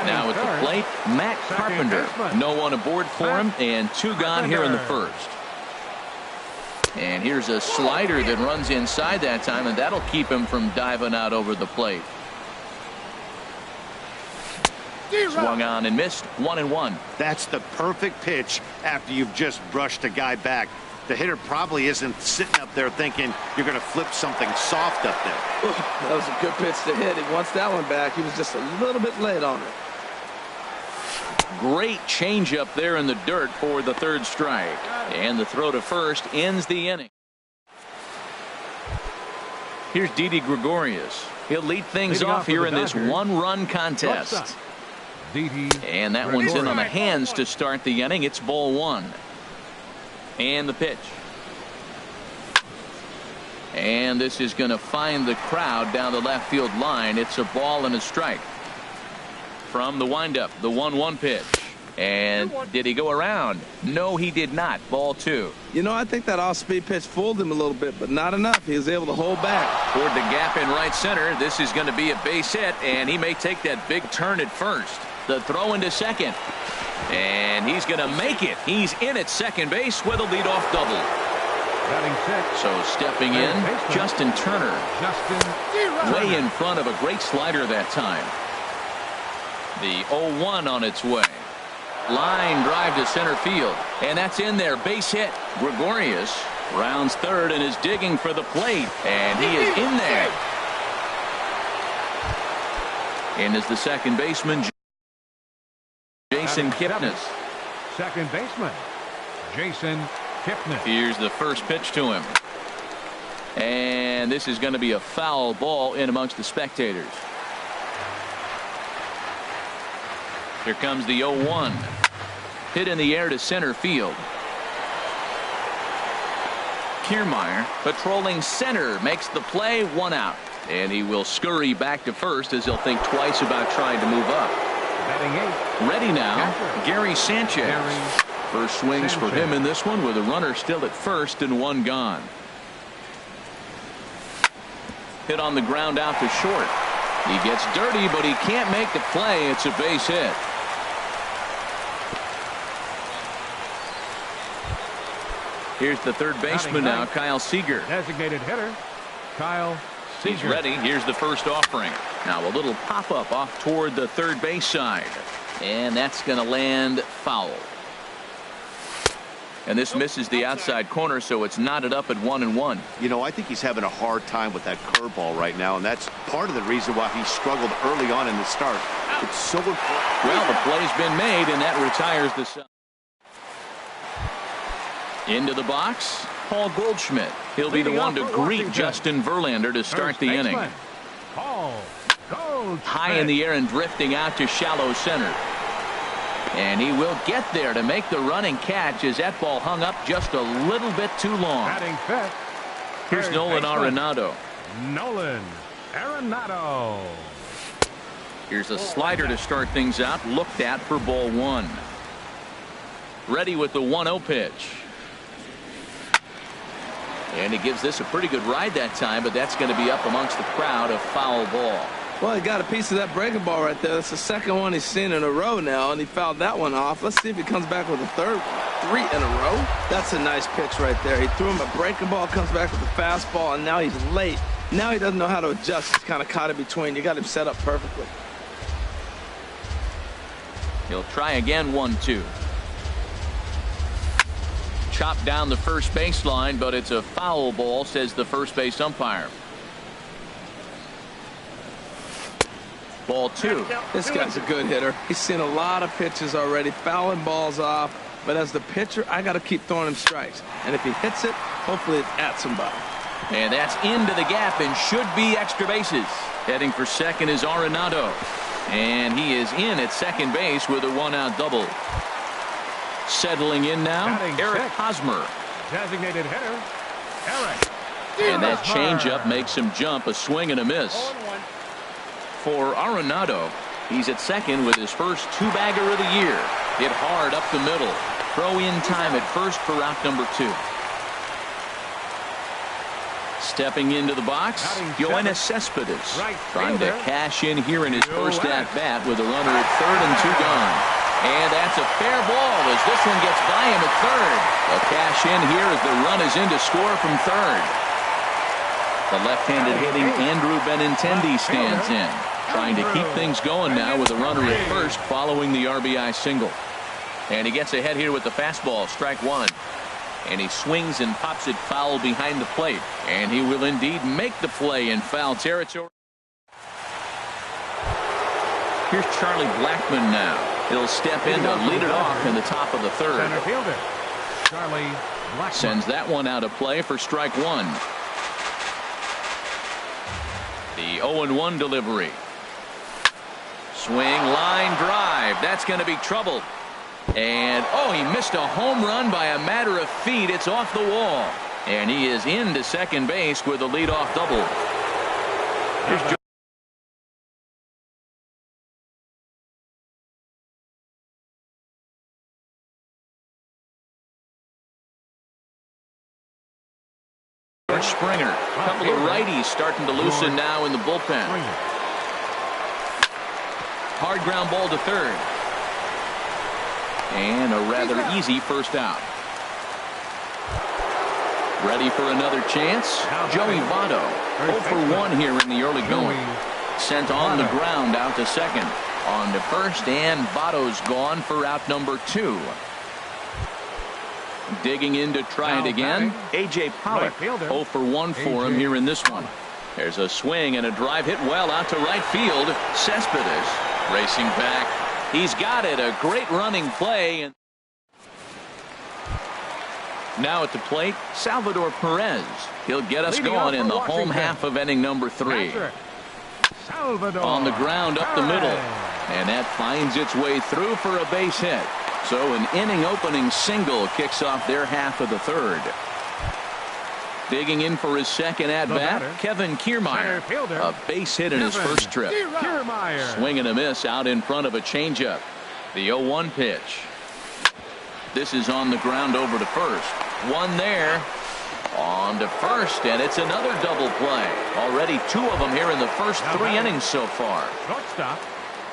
Now at the plate, Matt Carpenter. No one aboard for him, and two gone here in the first. And here's a slider that runs inside that time, and that'll keep him from diving out over the plate. Swung on and missed. 1-1. That's the perfect pitch after you've just brushed a guy back. The hitter probably isn't sitting up there thinking you're going to flip something soft up there. That was a good pitch to hit. He wants that one back. He was just a little bit late on it. Great changeup there in the dirt for the third strike. And the throw to first ends the inning. Here's Didi Gregorius. He'll lead things off here in this one-run contest. And that one's in on the hands to start the inning. It's ball one. And the pitch. And this is going to find the crowd down the left field line. It's a ball and a strike. From the windup, the 1-1 pitch. And did he go around? No, he did not. Ball two. You know, I think that off-speed pitch fooled him a little bit, but not enough. He was able to hold back. Toward the gap in right center. This is going to be a base hit, and he may take that big turn at first. The throw into second. And he's going to make it. He's in at second base with a leadoff double. So stepping in, Justin Turner. Way in front of a great slider that time. The 0-1 on its way. Line drive to center field. And that's in there. Base hit. Gregorius rounds third and is digging for the plate. And he is in there. And is the second baseman, Jason Kipnis. Second baseman, Jason Kipnis. Here's the first pitch to him. And this is going to be a foul ball in amongst the spectators. Here comes the 0-1. Hit in the air to center field. Kiermaier patrolling center makes the play, 1 out. And he will scurry back to first as he'll think twice about trying to move up. Ready now, Gary Sanchez. First swings for him in this one with a runner still at first and 1 gone. Hit on the ground out to short. He gets dirty, but he can't make the play. It's a base hit. Here's the third baseman now, Kyle Seager. Designated hitter, Kyle Seager. He's ready. Here's the first offering. Now a little pop-up off toward the third base side. And that's going to land foul. And this misses the outside corner, so it's knotted up at 1-1. You know, I think he's having a hard time with that curveball right now, and that's part of the reason why he struggled early on in the start. It's so important. Well, the play's been made, and that retires the side. Into the box, Paul Goldschmidt. He'll be the one to greet Justin Verlander to start the inning. Paul Goldschmidt. High in the air and drifting out to shallow center. And he will get there to make the running catch as that ball hung up just a little bit too long. Batting fifth. Here's Nolan Arenado. Nolan Arenado. Here's a slider to start things out. Looked at for ball 1. Ready with the 1-0 pitch. And he gives this a pretty good ride that time, but that's going to be up amongst the crowd, a foul ball. Well, he got a piece of that breaking ball right there. That's the second one he's seen in a row now, and he fouled that one off. Let's see if he comes back with a third one. 3 in a row. That's a nice pitch right there. He threw him a breaking ball, comes back with a fastball, and now he's late. Now he doesn't know how to adjust. He's kind of caught in between. You got him set up perfectly. He'll try again, 1-2. Chopped down the first baseline, but it's a foul ball, says the first base umpire. Ball 2. This guy's a good hitter. He's seen a lot of pitches already, fouling balls off. But as the pitcher, I got to keep throwing him strikes. And if he hits it, hopefully it's at somebody. And that's into the gap and should be extra bases. Heading for second is Arenado. And he is in at second base with a 1-out double. Settling in now, Eric Hosmer. Designated hitter, Eric. And that changeup makes him jump, a swing and a miss. For Arenado, he's at second with his first 2-bagger of the year. Hit hard up the middle. Throw in time at first for out number 2. Stepping into the box, Yoenis Cespedes. Trying to cash in here in his first at-bat with a runner at third and 2 gone. And that's a fair ball as this one gets by him at third. A cash in here as the run is in to score from third. The left-handed hitting Andrew Benintendi stands in. Trying to keep things going now with a runner at first following the RBI single. And he gets ahead here with the fastball, strike 1. And he swings and pops it foul behind the plate. And he will indeed make the play in foul territory. Here's Charlie Blackmon now. He'll step in to lead it off in the top of the third. Center fielder, Charlie Blackmon. Sends that one out of play for strike 1. The 0-1 delivery. Swing, line drive. That's going to be trouble. And, oh, he missed a home run by a matter of feet. It's off the wall. And he is into second base with a leadoff double. Here's Springer. A couple of righties starting to loosen now in the bullpen. Hard ground ball to third. And a rather easy first out. Ready for another chance? Joey Votto. 0 for 1 here in the early going. Sent on the ground out to second. On to first, and Votto's gone for out number 2. Digging in to try it again. A.J. Pollock. 0 for 1 for him here in this one. There's a swing and a drive hit well out to right field. Cespedes racing back. He's got it. A great running play. Now at the plate, Salvador Perez. He'll get us going in the home half of inning number 3. On the ground up the middle. And that finds its way through for a base hit. So an inning-opening single kicks off their half of the third. Digging in for his second at-bat, Kevin Kiermaier. A base hit in his first trip. Swing and a miss out in front of a changeup. The 0-1 pitch. This is on the ground over to first. One there. On to first, and it's another double play. Already 2 of them here in the first 3 innings so far.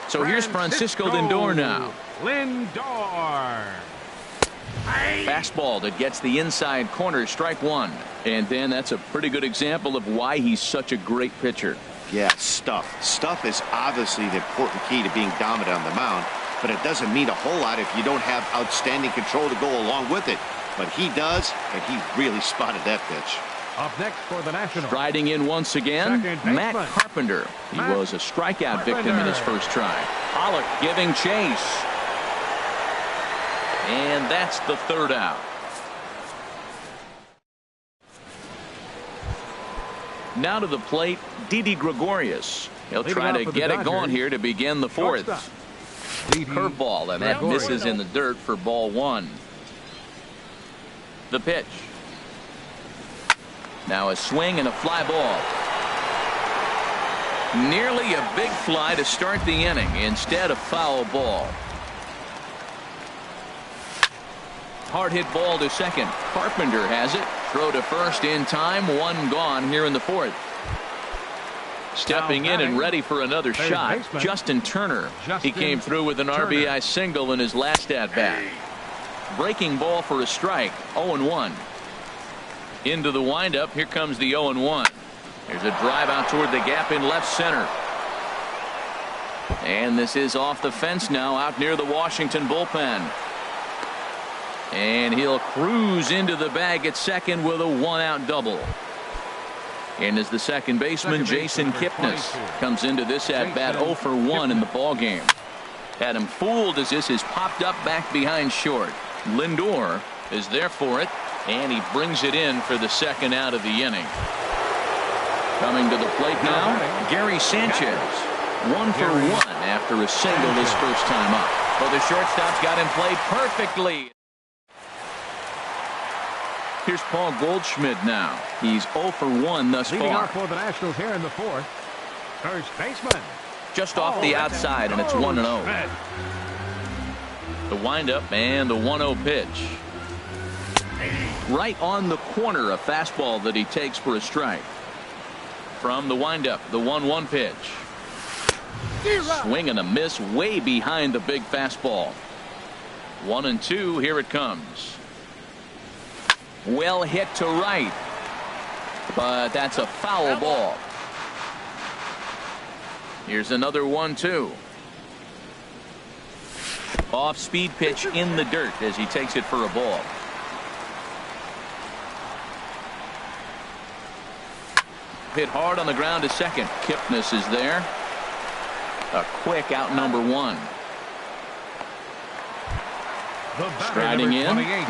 So here's Francisco Lindor now. Fastball that gets the inside corner, strike 1. And then that's a pretty good example of why he's such a great pitcher. Yeah, stuff. Stuff is obviously the important key to being dominant on the mound, but it doesn't mean a whole lot if you don't have outstanding control to go along with it. But he does, and he really spotted that pitch. Up next for the Nationals. Striding in once again, Matt Carpenter. He was a strikeout victim in his first try. Pollock giving chase. And that's the third out. Now to the plate, Didi Gregorius. He'll try to get it going here to begin the fourth. Curveball, and that misses in the dirt for ball 1. The pitch. Now a swing and a fly ball. Nearly a big fly to start the inning. Instead, a foul ball. Hard hit ball to second. Carpenter has it. Throw to first in time. 1 gone here in the fourth. Stepping in and ready for another shot, Justin Turner. He came through with an RBI single in his last at-bat. Breaking ball for a strike. 0-1. Into the windup. Here comes the 0-1. There's a drive out toward the gap in left center. And this is off the fence now, out near the Washington bullpen. And he'll cruise into the bag at second with a 1-out double. And as the second baseman, Jason Kipnis, comes into this at-bat 0 for 1 in the ballgame. Had him fooled as this is popped up back behind short. Lindor is there for it, and he brings it in for the second out of the inning. Coming to the plate now, Gary Sanchez. 1 for 1 after a single his first time up. Well, the shortstop's got him played perfectly. Here's Paul Goldschmidt now. He's 0 for 1 thus Leading far. off for the Nationals here in the fourth. First baseman. Just off the outside, and it's 1-0. The windup and the 1-0 pitch. Right on the corner, a fastball that he takes for a strike. From the windup, the 1-1 pitch. Swing and a miss way behind the big fastball. 1-2, here it comes. Well hit to right, but that's a foul ball. Here's another 1-2. Off speed pitch in the dirt as he takes it for a ball. Hit hard on the ground to second. Kipnis is there. A quick out number 1. Striding in,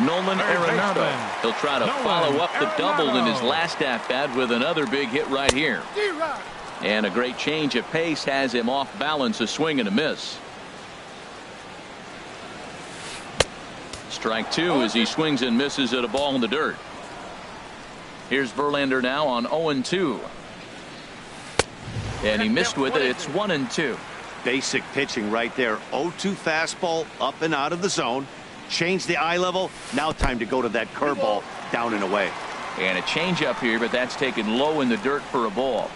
Nolan Arenado. He'll try to follow up the double in his last at-bat with another big hit right here. And a great change of pace has him off balance, a swing and a miss. Strike 2 as he swings and misses at a ball in the dirt. Here's Verlander now on 0-2. And he missed with it. It's 1-2. Basic pitching right there. 0-2 fastball up and out of the zone. Change the eye level. Now time to go to that curveball down and away. And a changeup here, but that's taken low in the dirt for a ball.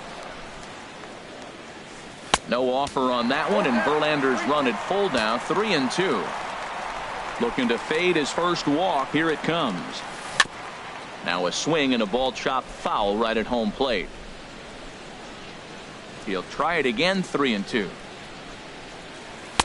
No offer on that one, and Verlander's run at full now, 3-2. Looking to fade his first walk. Here it comes. Now a swing and a ball chopped foul right at home plate. He'll try it again, 3-2.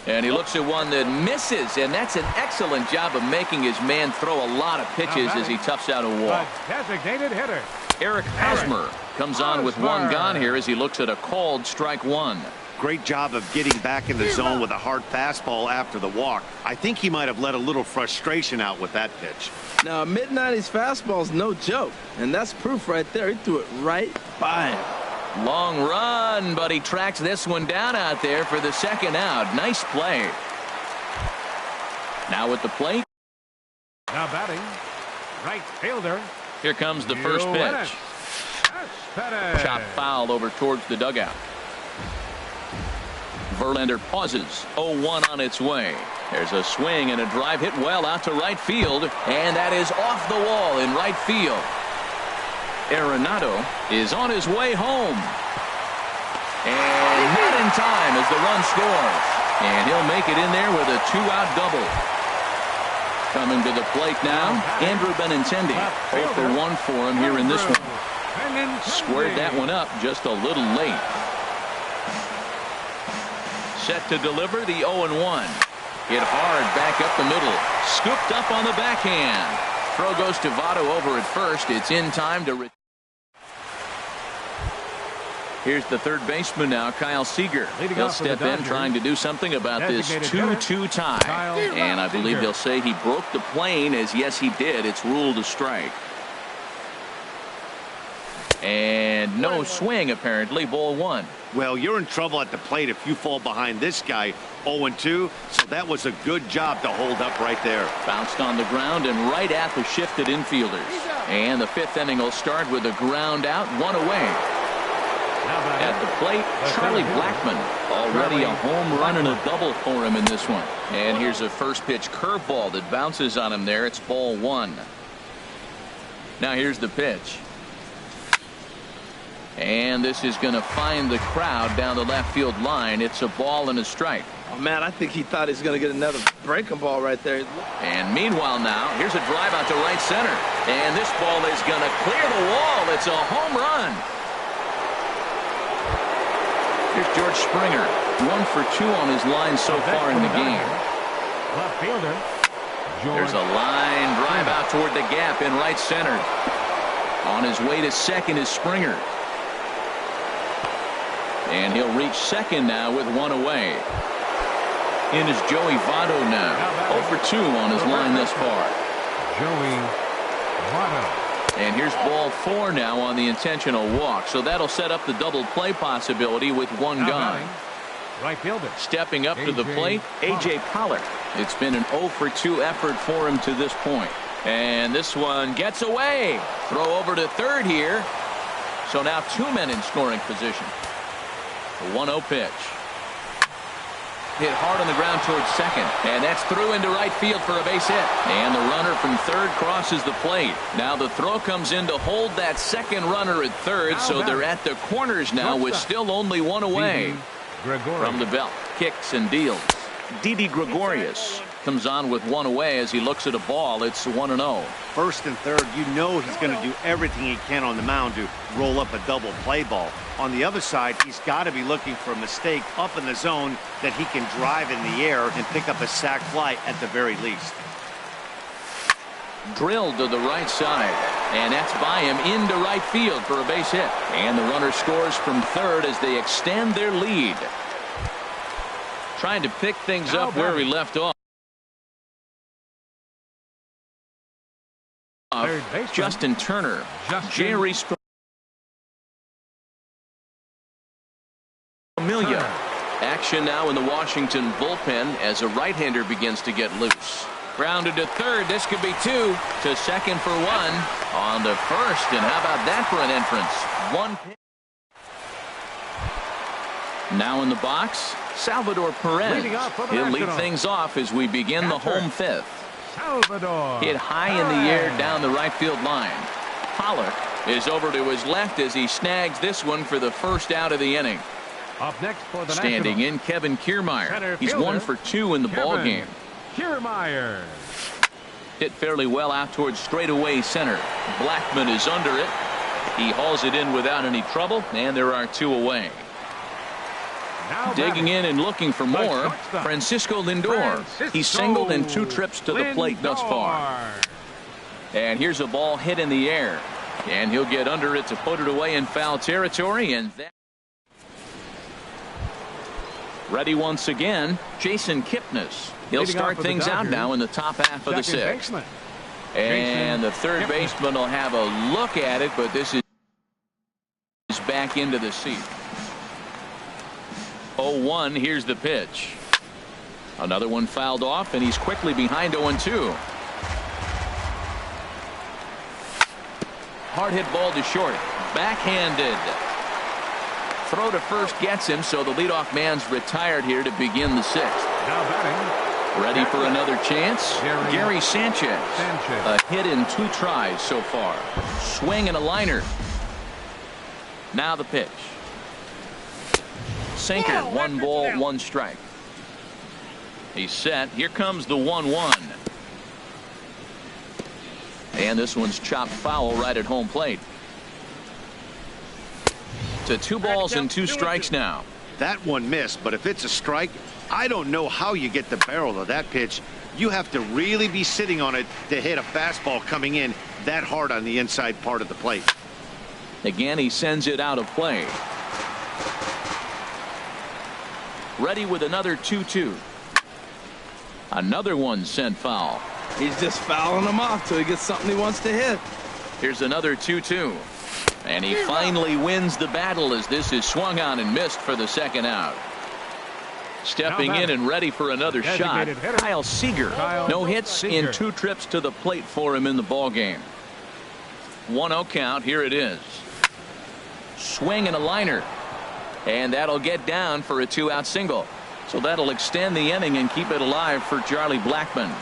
And he looks at one that misses, and that's an excellent job of making his man throw a lot of pitches as he toughs out a walk. Designated hitter. Eric Hosmer comes on with 1 gone here as he looks at a called strike 1. Great job of getting back in the zone with a hard fastball after the walk. I think he might have let a little frustration out with that pitch. Now, mid-90s fastball's no joke, and that's proof right there. He threw it right by him. Long run, but he tracks this one down out there for the second out. Nice play. Now at the plate. Now batting, right fielder. Here comes the first pitch. Chop foul over towards the dugout. Verlander pauses. 0-1 on its way. There's a swing and a drive hit well out to right field, and that is off the wall in right field. Arenado is on his way home. And not in time as the run scores. And he'll make it in there with a 2-out double. Coming to the plate now, Andrew Benintendi. 0 for 1 for him here in this one. Squared that one up just a little late. Set to deliver the 0-1. Hit hard back up the middle. Scooped up on the backhand. Throw goes to Votto over at first. It's in time to... Here's the third baseman now, Kyle Seager. He'll step in trying to do something about this 2-2 tie. And I believe they'll say he broke the plane, as yes he did. It's ruled a strike. And no swing apparently. Ball 1. Well, you're in trouble at the plate if you fall behind this guy. 0-2, so that was a good job to hold up right there. Bounced on the ground and right at the shifted infielders. And the 5th inning will start with a ground out, 1 away. At the plate, Charlie Blackmon. Already a home run and a double for him in this one. And here's a first pitch curveball that bounces on him there. It's ball 1. Now here's the pitch. And this is going to find the crowd down the left field line. It's a ball and a strike. Oh, man, I think he thought he was going to get another breaking ball right there. And meanwhile now, here's a drive out to right center. And this ball is going to clear the wall. It's a home run. Here's George Springer. 1 for 2 on his line so far in the game. Left fielder. There's a line drive out toward the gap in right center. On his way to second is Springer. And he'll reach second now with 1 away. In is Joey Votto now. 0 for 2 on his line thus far. Joey Votto. And here's ball 4 now on the intentional walk. So that'll set up the double play possibility with 1 gone. Right fielder. Stepping up to the plate, A.J. Pollock. It's been an 0 for 2 effort for him to this point. And this one gets away. Throw over to third here. So now 2 men in scoring position. The 1-0 pitch. Hit hard on the ground towards second. And that's through into right field for a base hit. And the runner from third crosses the plate. Now the throw comes in to hold that second runner at third. So they're at the corners now with still only 1 away. From the belt. Kicks and deals. Didi Gregorius comes on with 1 away as he looks at a ball. It's 1-0. First and third, you know he's going to do everything he can on the mound to roll up a double play ball. On the other side, he's got to be looking for a mistake up in the zone that he can drive in the air and pick up a sac fly at the very least. Drilled to the right side, and that's by him into right field for a base hit. And the runner scores from third as they extend their lead. Trying to pick things up where we left off. Justin Turner. Jerry Amelia. Action now in the Washington bullpen as a right-hander begins to get loose. Grounded to third. This could be 2. To second for 1. On to first. And how about that for an entrance? 1 pitch. Now in the box, Salvador Perez. He'll lead things off as we begin the home 5th. Salvador. Hit high in the air down the right field line. Pollock is over to his left as he snags this one for the first out of the inning. Up next for the Standing in, Kevin Kiermaier. He's 1 for 2 in the ball game. Kiermaier. Hit fairly well out towards straightaway center. Blackmon is under it. He hauls it in without any trouble, and there are 2 away. Digging in and looking for more, Francisco Lindor. He's singled in 2 trips to the plate thus far. And here's a ball hit in the air. And he'll get under it to put it away in foul territory. And that. Ready once again, Jason Kipnis. He'll start things out now in the top half of the 6th. And the third baseman will have a look at it, but this is back into the seat. 0-1, here's the pitch. Another one fouled off, and he's quickly behind 0-2. Hard hit ball to short. Backhanded. Throw to first gets him, so the leadoff man's retired here to begin the sixth. Now batting. Ready for another chance? Gary Sanchez. A hit in 2 tries so far. Swing and a liner. Now the pitch. Sinker. 1 ball, 1 strike. He's set. Here comes the 1-1. And this one's chopped foul right at home plate. To 2 balls and 2 strikes now. That one missed, but if it's a strike, I don't know how you get the barrel of that pitch. You have to really be sitting on it to hit a fastball coming in that hard on the inside part of the plate. Again, he sends it out of play. Ready with another 2-2. Another one sent foul. He's just fouling them off till he gets something he wants to hit. Here's another 2-2. And he finally wins the battle as this is swung on and missed for the second out. Stepping in and ready for another shot, Kyle Seager. No hits in 2 trips to the plate for him in the ballgame. 1-0 count. Here it is. Swing and a liner. And that'll get down for a 2-out single. So that'll extend the inning and keep it alive for Charlie Blackmon.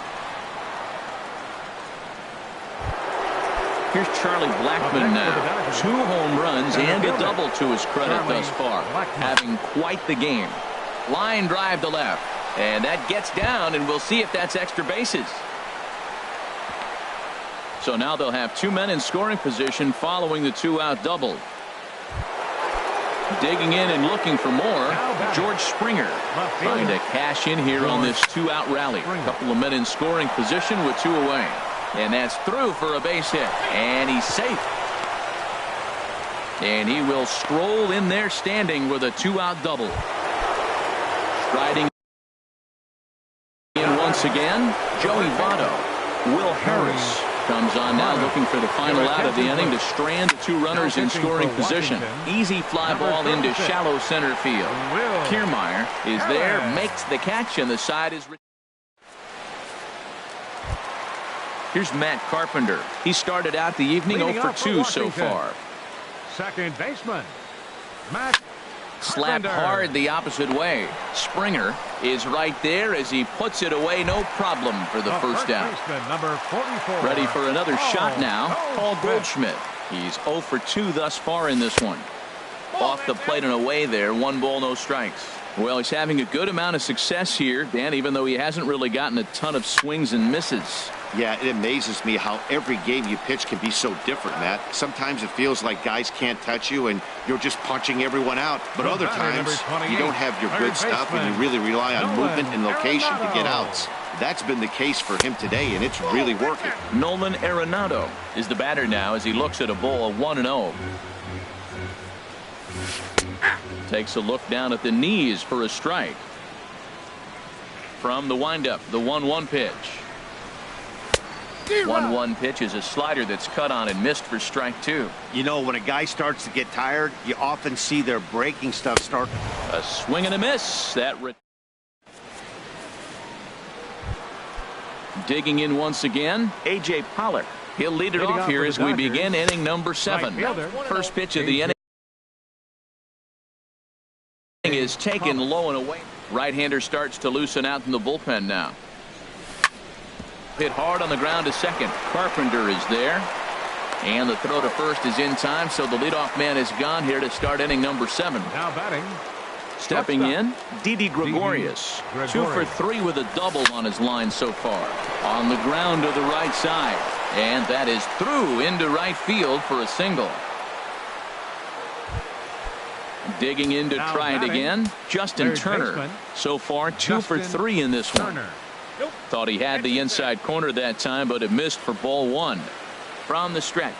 Here's Charlie Blackmon now. 2 home runs and a double to his credit thus far. Having quite the game. Line drive to left. And that gets down, and we'll see if that's extra bases. So now they'll have 2 men in scoring position following the 2-out double. Digging in and looking for more, George Springer trying to cash in here on this 2-out rally. A couple of men in scoring position with 2 away. And that's through for a base hit. And he's safe. And he will stroll in there standing with a 2-out double. Striding in once again, Joey Votto. Will Harris comes on now looking for the final out of the inning to strand the 2 runners in scoring position. Easy fly ball into shallow center field. Kiermaier is there, makes the catch, and the side is. Here's Matt Carpenter. He started out the evening 0 for 2 so far. Second baseman, Matt Slapped hard the opposite way. Springer is right there as he puts it away, no problem for the first out. Number 44. Ready for another shot now. Paul Goldschmidt. He's 0 for 2 thus far in this one. Off the plate and away there. 1 ball, no strikes. Well, he's having a good amount of success here, Dan, even though he hasn't really gotten a ton of swings and misses. Yeah, it amazes me how every game you pitch can be so different, Matt. Sometimes it feels like guys can't touch you and you're just punching everyone out. But other times you don't have your good stuff and you really rely on movement and location to get outs. That's been the case for him today, and it's really working. Nolan Arenado is the batter now as he looks at a ball 1-0. Takes a look down at the knees for a strike. From the windup, the 1-1 pitch. 1-1 pitch is a slider that's cut on and missed for strike 2. You know, when a guy starts to get tired, you often see their breaking stuff start. A swing and a miss. That digging in once again, A.J. Pollock. He'll lead it off here as we begin inning number 7. First pitch of the inning is taken low and away. Right-hander starts to loosen out in the bullpen now. Hit hard on the ground to second. Carpenter is there. And the throw to first is in time, so the leadoff man is gone here to start inning number 7. Now batting. Stepping in, Didi Gregorius. 2 for 3 with a double on his line so far. On the ground to the right side. And that is through into right field for a single. Digging in to try it again, Justin Turner. So far 2 for 3 in this one. Thought he had the inside corner that time, but it missed for ball 1. From the stretch.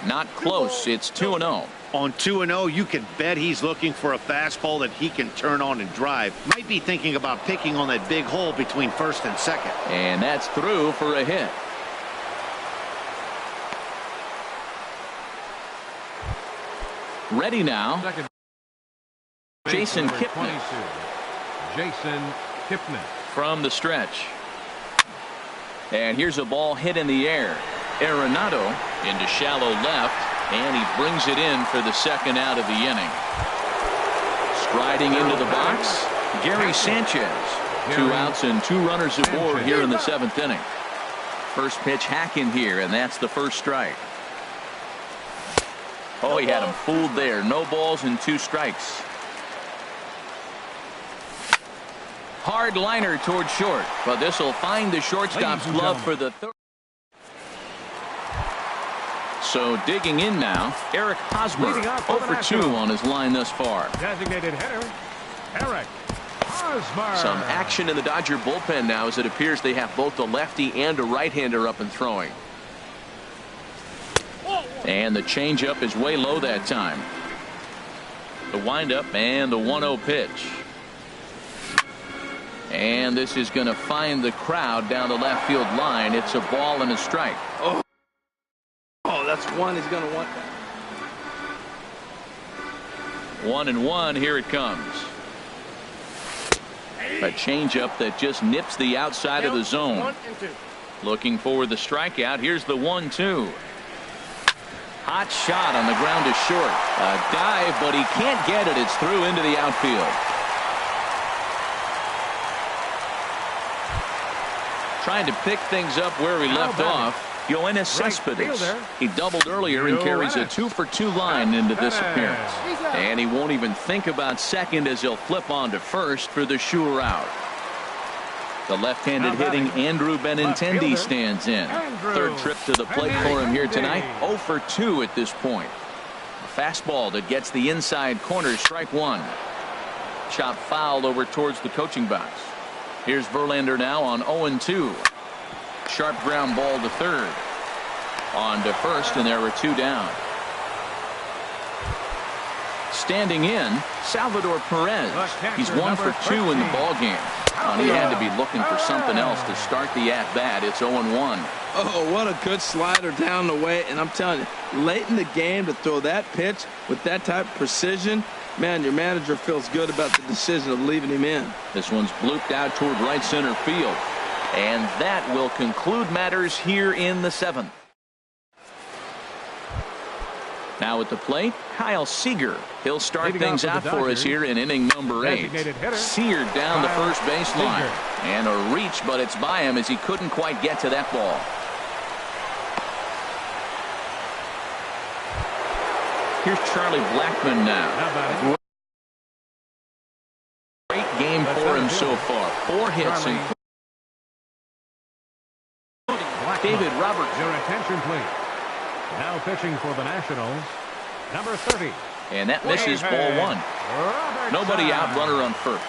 Not close. It's 2-0. On 2-0, you can bet he's looking for a fastball that he can turn on and drive. Might be thinking about picking on that big hole between first and second. And that's through for a hit. Ready now. Jason Kipnis. Jason stiffness. From the stretch. And here's a ball hit in the air. Arenado into shallow left, and he brings it in for the second out of the inning. Striding into the box, Gary Sanchez. 2 outs and 2 runners aboard here in the 7th inning. First pitch hacking here, and that's the first strike. Oh, he had him fooled there. No balls and 2 strikes. Hard liner toward short, but this will find the shortstop's glove for the third. So digging in now, Eric Hosmer, 0 for 2 on his line thus far. Designated hitter, Eric Hosmer. Some action in the Dodger bullpen now, as it appears they have both a lefty and a right-hander up and throwing. And the changeup is way low that time. The windup and the 1-0 pitch. And this is going to find the crowd down the left field line. It's a ball and a strike. Oh, that's one. He's going to want that. 1-1. Here it comes. A changeup that just nips the outside of the zone. Looking for the strikeout. Here's the 1-2. Hot shot on the ground to short. A dive, but he can't get it. It's through into the outfield. Trying to pick things up where he left off. Yoenis Cespedes. He doubled earlier and carries a 2 for 2 line into this appearance. And he won't even think about second as he'll flip on to first for the sure out. The left-handed hitting Andrew Benintendi stands in. Third trip to the plate for him here tonight. 0 for 2 at this point. A fastball that gets the inside corner, strike 1. Chop fouled over towards the coaching box. Here's Verlander now on 0-2. Sharp ground ball to third. On to first, and there were 2 down. Standing in, Salvador Perez. He's 1 for 2 in the ballgame. And he had to be looking for something else to start the at-bat. It's 0-1. Oh, what a good slider down the way. And I'm telling you, late in the game to throw that pitch with that type of precision, man, your manager feels good about the decision of leaving him in. This one's blooped out toward right center field. And that will conclude matters here in the 7th. Now at the plate, Kyle Seager. He'll start things out for us here in inning number 8. Seared down the first baseline. And a reach, but it's by him as he couldn't quite get to that ball. Here's Charlie Blackmon now. Great game for him so far. 4 hits and David Roberts. Your attention, please. Now pitching for the Nationals, number 30. And that misses ball 1. Nobody out, runner on first.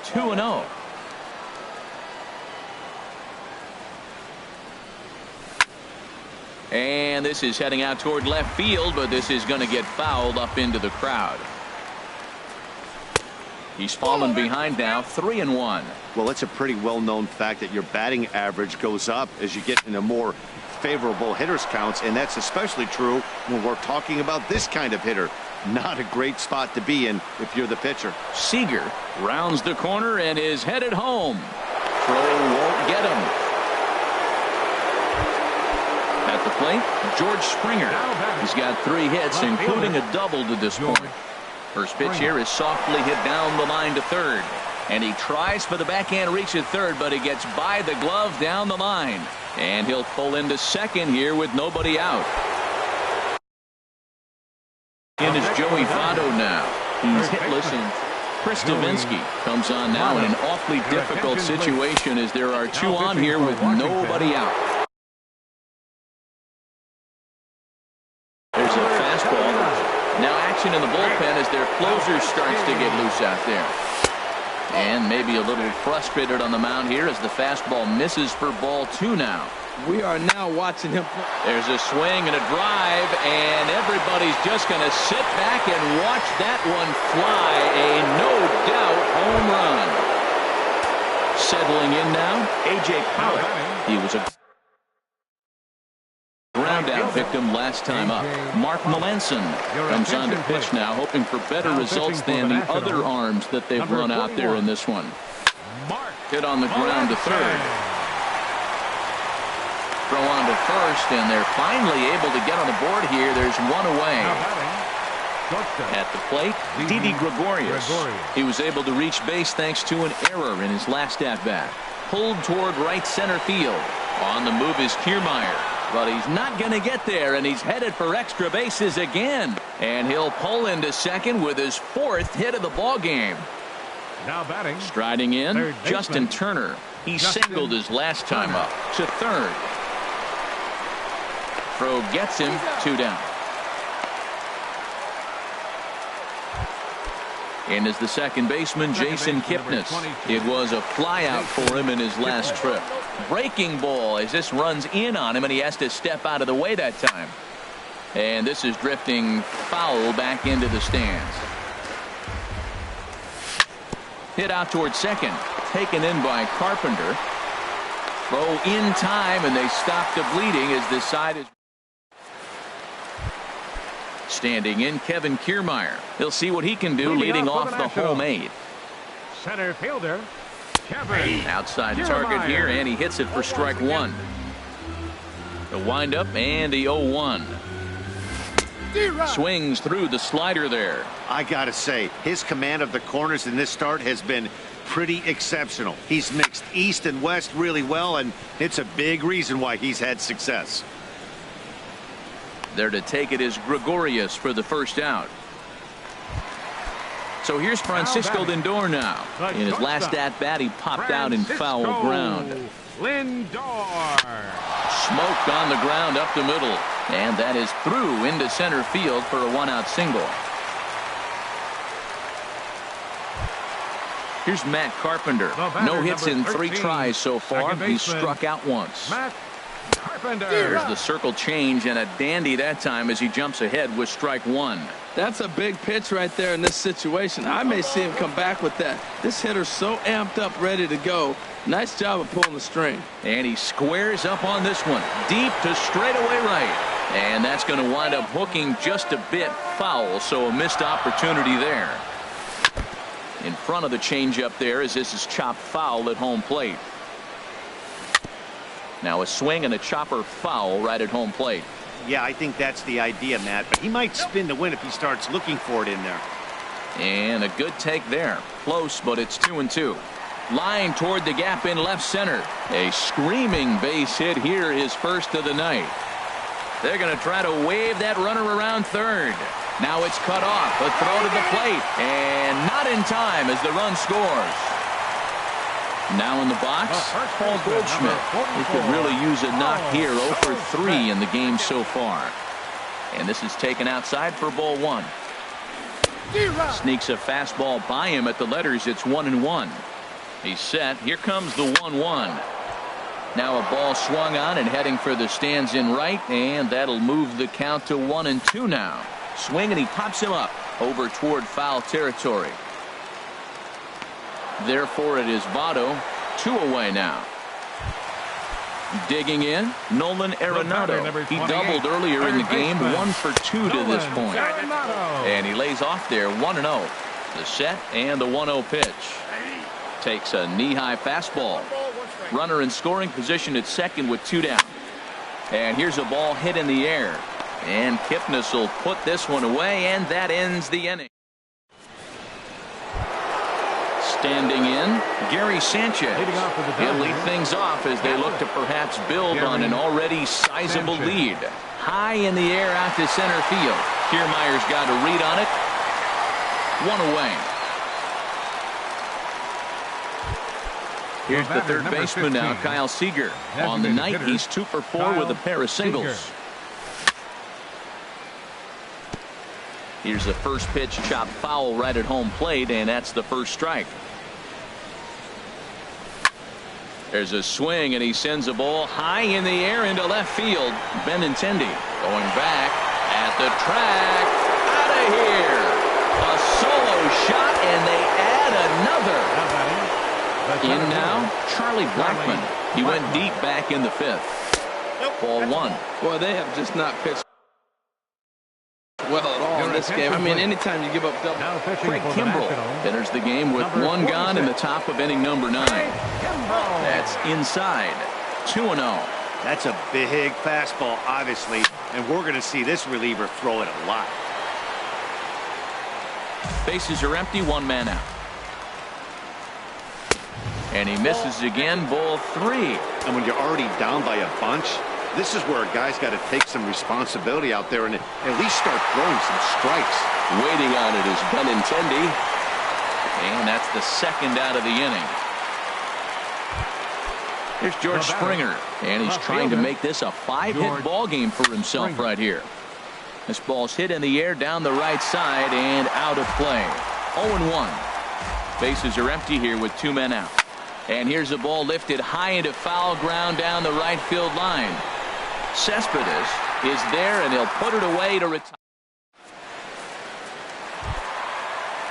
2-0. And this is heading out toward left field, but this is going to get fouled up into the crowd. He's fallen behind now, 3-1. Well, it's a pretty well-known fact that your batting average goes up as you get into more favorable hitters counts, and that's especially true when we're talking about this kind of hitter. Not a great spot to be in if you're the pitcher. Seager rounds the corner and is headed home. Throw won't get him. At the plate, George Springer. He's got 3 hits, including a double to this point. First pitch here is softly hit down the line to third. And he tries for the backhand reach at third, but he gets by the glove down the line. And he'll pull into second here with nobody out. In is Joey Votto now. He's hitless, and Chris Davinsky comes on now in an awfully difficult situation as there are 2 on here with nobody out. There's a fastball. Now action in the bullpen as their closer starts to get loose out there. And maybe a little frustrated on the mound here as the fastball misses for ball 2 now. We are now watching him. There's a swing and a drive, and everybody's just going to sit back and watch that one fly. A no-doubt home run. Settling in now, A.J. Pollock. He was a ground ground out victim last time up. Mark Melanson comes on to pitch now, hoping for better results than the other arms that they've run out there in this one. Hit on the ground to third. Throw on to first, and they're finally able to get on the board here. There's one away. At the plate, Didi Gregorius. He was able to reach base thanks to an error in his last at-bat. Pulled toward right center field. On the move is Kiermaier, but he's not going to get there, and he's headed for extra bases again. And he'll pull into second with his 4th hit of the ball game. Now batting. Striding in, Justin Turner. He singled his last time up to third. Throw gets him, 2 down. And as the second baseman, Jason Kipnis. It was a flyout for him in his last trip. Breaking ball as this runs in on him, and he has to step out of the way that time. And this is drifting foul back into the stands. Hit out towards second. Taken in by Carpenter. Throw in time, and they stop the bleeding as this side is. Standing in, Kevin Kiermaier. He'll see what he can do leading off the home 8. Center fielder, Kevin. Outside target here, and he hits it for strike 1. The windup and the 0-1. Swings through the slider there. I gotta say, his command of the corners in this start has been pretty exceptional. He's mixed east and west really well, and it's a big reason why he's had success. There to take it is Gregorius for the first out. So here's Francisco Lindor now. In his last at-bat, he popped out in foul ground. Lindor. Smoked on the ground up the middle. And that is through into center field for a 1-out single. Here's Matt Carpenter. No hits in 3 tries so far. He struck out once. There's the circle change, and a dandy that time as he jumps ahead with strike 1. That's a big pitch right there in this situation. I may see him come back with that. This hitter's so amped up, ready to go. Nice job of pulling the string. And he squares up on this one. Deep to straightaway right. And that's going to wind up hooking just a bit foul, so a missed opportunity there. In front of the changeup there as this is chopped foul at home plate. Now a swing and a chopper foul right at home plate. Yeah, I think that's the idea, Matt, but he might spin to win if he starts looking for it in there. And a good take there. Close, but it's 2-2. Line toward the gap in left center. A screaming base hit here, his first of the night. They're going to try to wave that runner around third. Now it's cut off. A throw to the plate, and not in time as the run scores. Now in the box, Paul Goldschmidt. He could really use a knock here. 0 for 3 in the game so far. And this is taken outside for ball 1. Sneaks a fastball by him at the letters. It's 1-1. He's set. Here comes the 1-1. Now a ball swung on and heading for the stands in right, and that'll move the count to 1-2 now. Swing, and he pops him up over toward foul territory. Therefore, it is Votto, 2 away now. Digging in, Nolan Arenado. He doubled earlier in the game, 1 for 2 to this point. And he lays off there, 1-0. The set and the 1-0 pitch. Takes a knee-high fastball. Runner in scoring position at second with 2 down. And here's a ball hit in the air. And Kipnis will put this one away, and that ends the inning. Standing in, Gary Sanchez. He'll lead things off as they look to perhaps build on an already sizable lead. High in the air out to center field. Kiermaier's got a read on it. 1 away. Here's the third baseman now, Kyle Seager. On the night, he's 2 for 4 with a pair of singles. Here's the first pitch, chopped foul right at home plate, and that's the first strike. There's a swing, and he sends a ball high in the air into left field. Benintendi going back at the track. Out of here. A solo shot, and they add another. In now, Charlie Blackmon. He went deep back in the 5th. Ball one. Well, they have just not pitched well at all in this game. I mean, anytime you give up double. Craig Kimbrell enters the game with one gone in the top of inning number 9. That's inside. 2-0. That's a big fastball, obviously, and we're going to see this reliever throw it a lot. Bases are empty, 1 man out. And he misses again, ball 3. And when you're already down by a bunch, this is where a guy's got to take some responsibility out there and at least start throwing some strikes. Waiting on it is Benintendi. And that's the second out of the inning. Here's George Springer, and he's trying to make this a 5-hit ball game for himself right here. This ball's hit in the air down the right side and out of play. 0-1. Bases are empty here with 2 men out. And here's a ball lifted high into foul ground down the right field line. Cespedes is there, and he'll put it away to retire.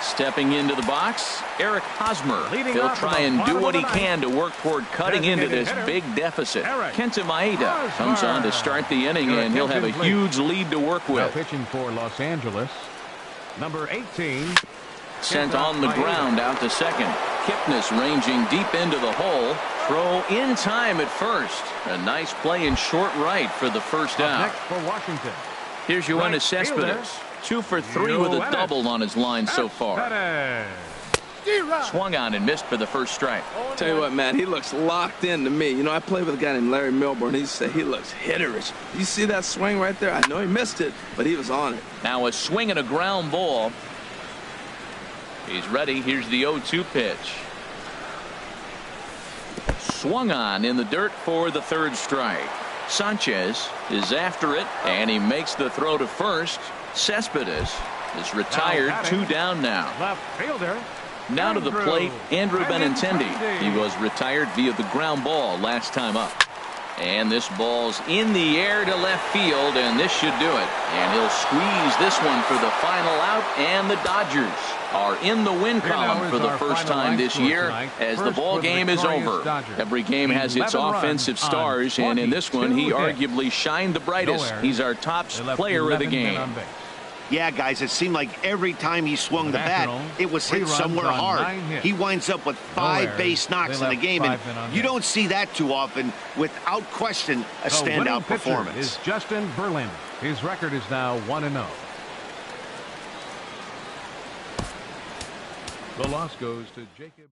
Stepping into the box, Eric Hosmer. He'll try and do what he can to work toward cutting into this big deficit. Kenta Maeda comes on to start the inning, and he'll have a huge lead to work with. Pitching for Los Angeles, number 18. Sent on the ground out to second. Kipnis ranging deep into the hole. Throw in time at first. A nice play in short right for the first out. Next for Washington. Here's Yoenis Cespedes. 2 for 3 with a double on his line so far. Swung on and missed for the first strike. Tell you what, Matt, he looks locked in to me. You know, I played with a guy named Larry Milburn. He said he looks hitterish. You see that swing right there? I know he missed it, but he was on it. Now a swing and a ground ball. He's ready. Here's the 0-2 pitch. Swung on in the dirt for the third strike. Sanchez is after it, and he makes the throw to first. Cespedes is retired. 2 down now. Left fielder. Now to the plate, Andrew Benintendi. He was retired via the ground ball last time up. And this ball's in the air to left field, and this should do it. And he'll squeeze this one for the final out, and the Dodgers are in the win column for the first time this year as the ball game is over. Every game has its offensive stars, and in this one he arguably shined the brightest. He's our top player of the game. Yeah, guys, it seemed like every time he swung the bat, it was hit somewhere hard. He winds up with 5 base knocks in the game, and you don't see that too often. Without question, a standout performance. Is Justin Verlander. His record is now 1-0. The loss goes to Jacob.